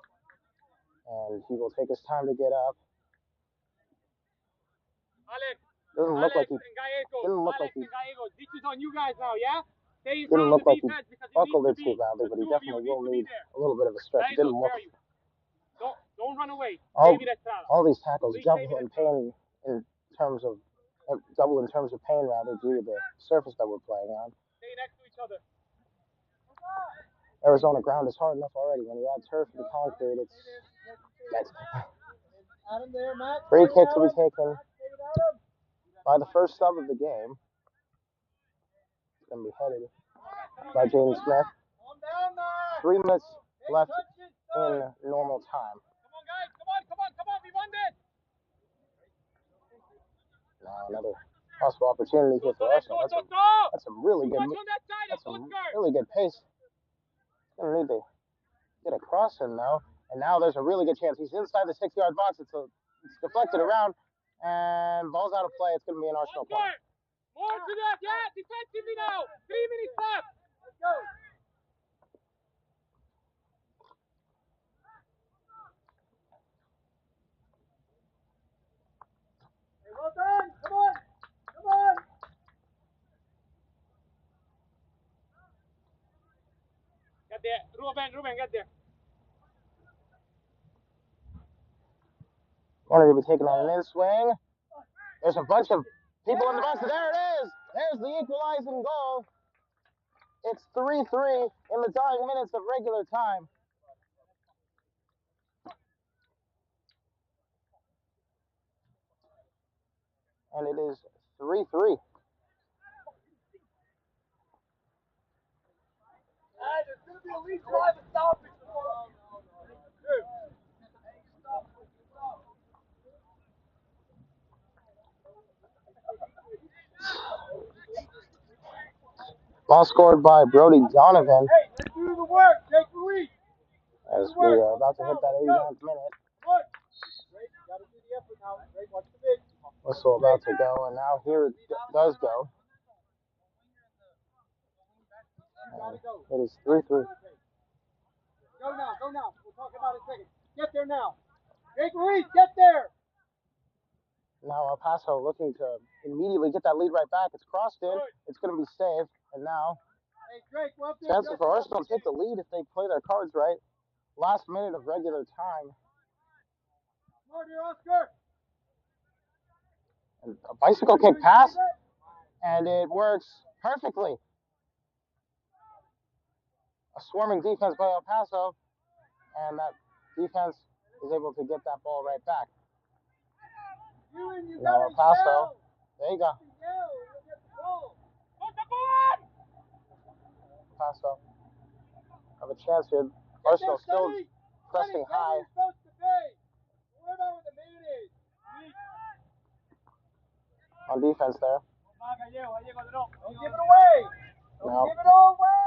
And he will take his time to get up. Doesn't look like he buckled it too badly, but he definitely will need a little bit of a stretch. It didn't look. Don't run away. All these tackles double in pain in terms of pain rather due to the surface that we're playing on. Stay next to each other. Arizona ground is hard enough already. When you add turf and concrete, that's free kick to be taken by the first sub of the game. It's going to be headed by James Smith. 3 minutes left in normal time. Come on, guys. Come on. We won this. Now another possible opportunity here for Arsenal. That's a really good pace. Gonna need to get a cross in though. And now there's a really good chance. He's inside the 6-yard box. It's deflected around and ball's out of play. It's gonna be an Arsenal corner. More to that, yeah, defensively now. 3 minutes left. Let's go. Hey, well done. Come on. Get there. Ruben, get there. Corner will be taken on an in swing. There's a bunch of people in the box. There it is. There's the equalizing goal. It's 3-3 in the dying minutes of regular time. And it is 3-3. There's going to be a lead drive and stop it. Ball scored by Brody Donovan. Hey, let's do the work. Take the lead. As we are about to hit that 89th minute. Whistle about to go, and now here it does go. And it is 3-3. Go now. We'll talk about it in a second. Get there now. Jake Ruiz, get there. Now El Paso looking to immediately get that lead right back. It's crossed in. It's going to be saved. And now, chances for Arsenal to take the lead if they play their cards right. Last minute of regular time. And a bicycle kick pass. And it works perfectly. A swarming defense by El Paso. And that defense is able to get that ball right back. Now El Paso. There you go. Paso have a chance here. Arsenal still pressing high. On defense there. Don't give it away. No. Give it away.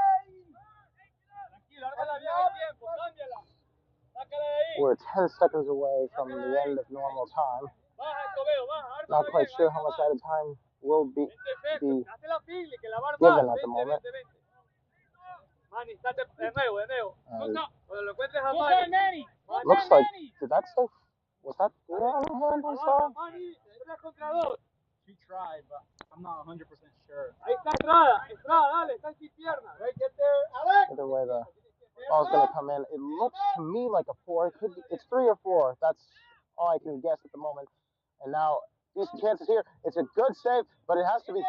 We're 10 seconds away from the end of normal time. Not quite sure how much added time will be given at the moment. Looks like, did that say, was that good on the hand I saw? She tried, but I'm not 100% sure. Ahí está Estrada, dale, está sin pierna. Right, get there, Alex. Either way, the ball's going to come in. It looks to me like a 4. It could be, it's 3 or 4. That's all I can guess at the moment. And now, decent chances here. It's a good save, but it has to be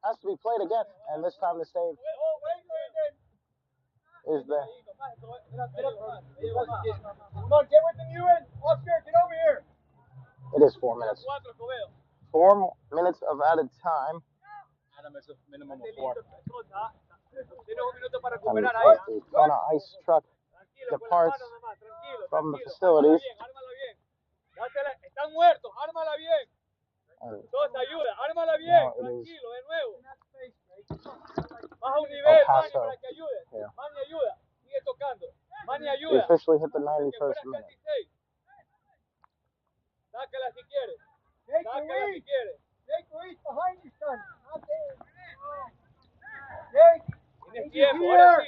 Has to be played again, and this time the save is there. Come on, get with the new end. Oscar, get over here. It is 4 minutes. 4 minutes of added time. And as the Kona ice truck departs from the facilities. Están muertos, ármala bien. Todos ayuda, ármala bien, tranquilo, de nuevo. Baja un nivel, Manny, para que ayude. Manny ayuda, sigue tocando. Manny ayuda. We officially hit the 91st minute. Sácala si quieres. Sácala si quieres. Jake Luis, behind you, son. Not there. Jake. Tienes tiempo, ahora sí,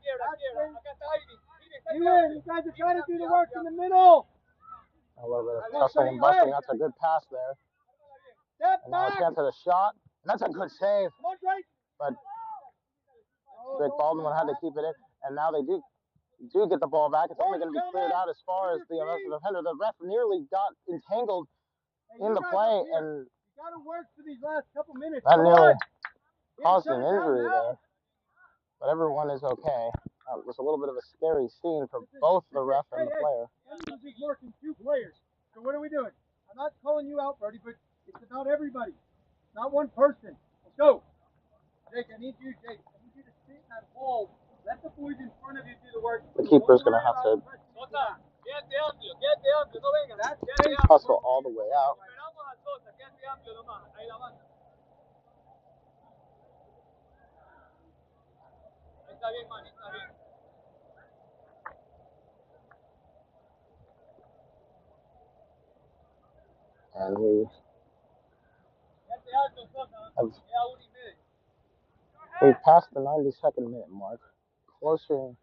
quiebra. Acá está Ivy. You guys are trying to do the work in the middle. A little bit of tussling and busting. That's a good pass there. And now a chance at a shot. And that's a good save. But Drake Baldwin had to keep it in. And now they do get the ball back. It's only going to be cleared out as far as the defender. The ref nearly got entangled in the play. And that nearly caused an injury there. But everyone is okay. It was a little bit of a scary scene for both the ref and the player. He's working 2 players. So what are we doing? I'm not calling you out, Brody, but it's about everybody. Not one person. Let's go. Jake, I need you to sit in that hole. Let the boys in front of you do the work. The keeper's going to have to hustle all the way out. And we've passed the 92nd minute mark. Closing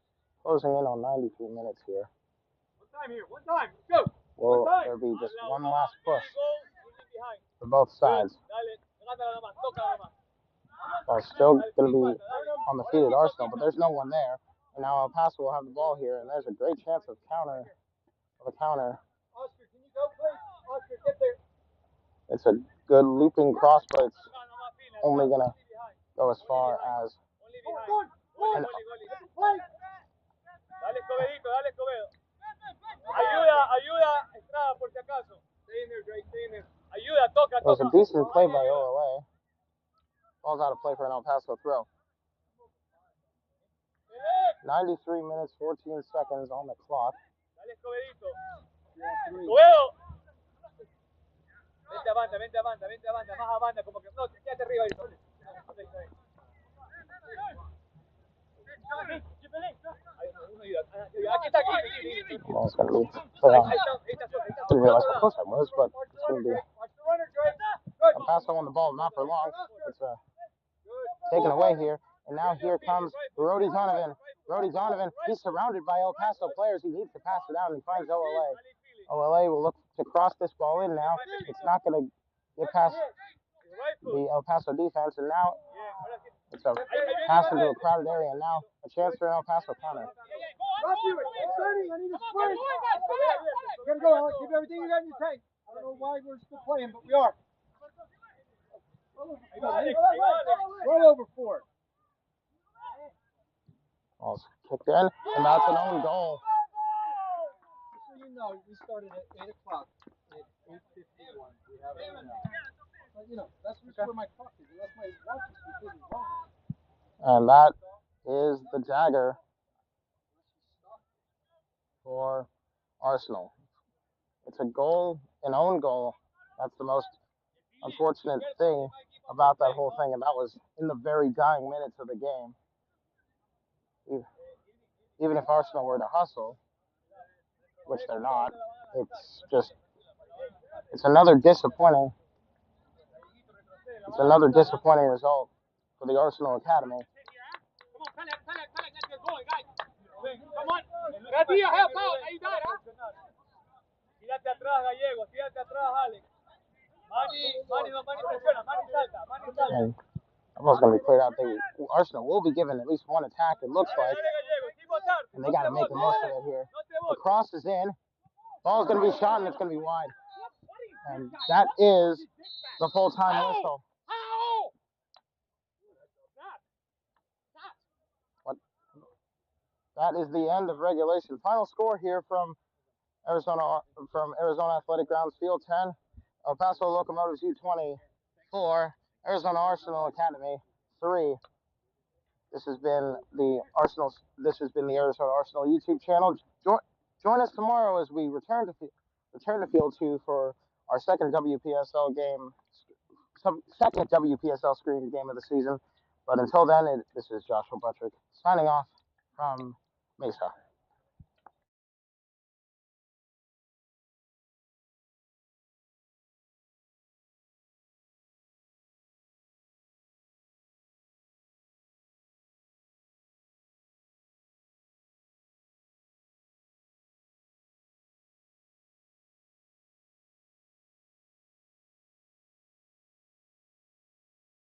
in on 93 minutes here. One time. Go. Will there be just one last push for both sides? Ball's still going to be on the feet at Arsenal, but there's no one there. And now El Paso will have the ball here, and there's a great chance of a counter. Oscar, can you go, please? Oscar, get there. It's a good looping cross, but it's only going to go as far as. And, Dale, Escobedo. Ayuda, Estrada, por si acaso. Stay in there, Drake, stay in there. Ayuda, toca. It was a decent play by USL-A. Ball's out of play for an El Paso throw. 93 minutes, 14 seconds on the clock. Dale, Escobedito. Escobedo. Vente a banda, más a banda, como que no, quédate arriba ahí. Aquí está, Well, it's going to be played on. Didn't realize how close that was, but it's going to be El Paso on the ball, not for long. It's taken away here, and now here comes Brody Donovan. He's surrounded by El Paso players. He needs to pass it out, and he finds OLA. OLA will look to cross this ball in now. It's not going to get past the El Paso defense, and now it's a pass into a crowded area, and now a chance for an El Paso counter. I need a sprint. We're going to go, Alex. Give everything you got in your tank. I don't know why we're still playing, but we are. Roll over 4. Ball's kicked in, and that's an own goal. So you know, we started at 8 o'clock. At 8:51. We have that's where my clock is. Unless my watch is completely wrong. And that is the dagger for Arsenal. It's a goal, an own goal. That's the most unfortunate thing about that whole thing, and that was in the very dying minutes of the game. Even if Arsenal were to hustle, which they're not, it's another disappointing result for the Arsenal Academy. Tírate atrás, Gallego. Tírate atrás, Alex. Manny presiona. Manny salta. And that ball's going to be cleared out. Arsenal will be given at least one attack, it looks like. And they got to make the most of it here. The cross is in. Ball's going to be shot, and it's going to be wide. And that is the full-time whistle. that is the end of regulation. Final score here Arizona from Arizona Athletic Grounds Field 10, El Paso Locomotives U20 4, Arizona Arsenal Academy 3. This has been the Arsenal. This has been the Arizona Arsenal YouTube channel. Join us tomorrow as we return to Field 2 for our second WPSL game, second WPSL screened game of the season. But until then, this is Joshua Buttrick signing off from Mesa.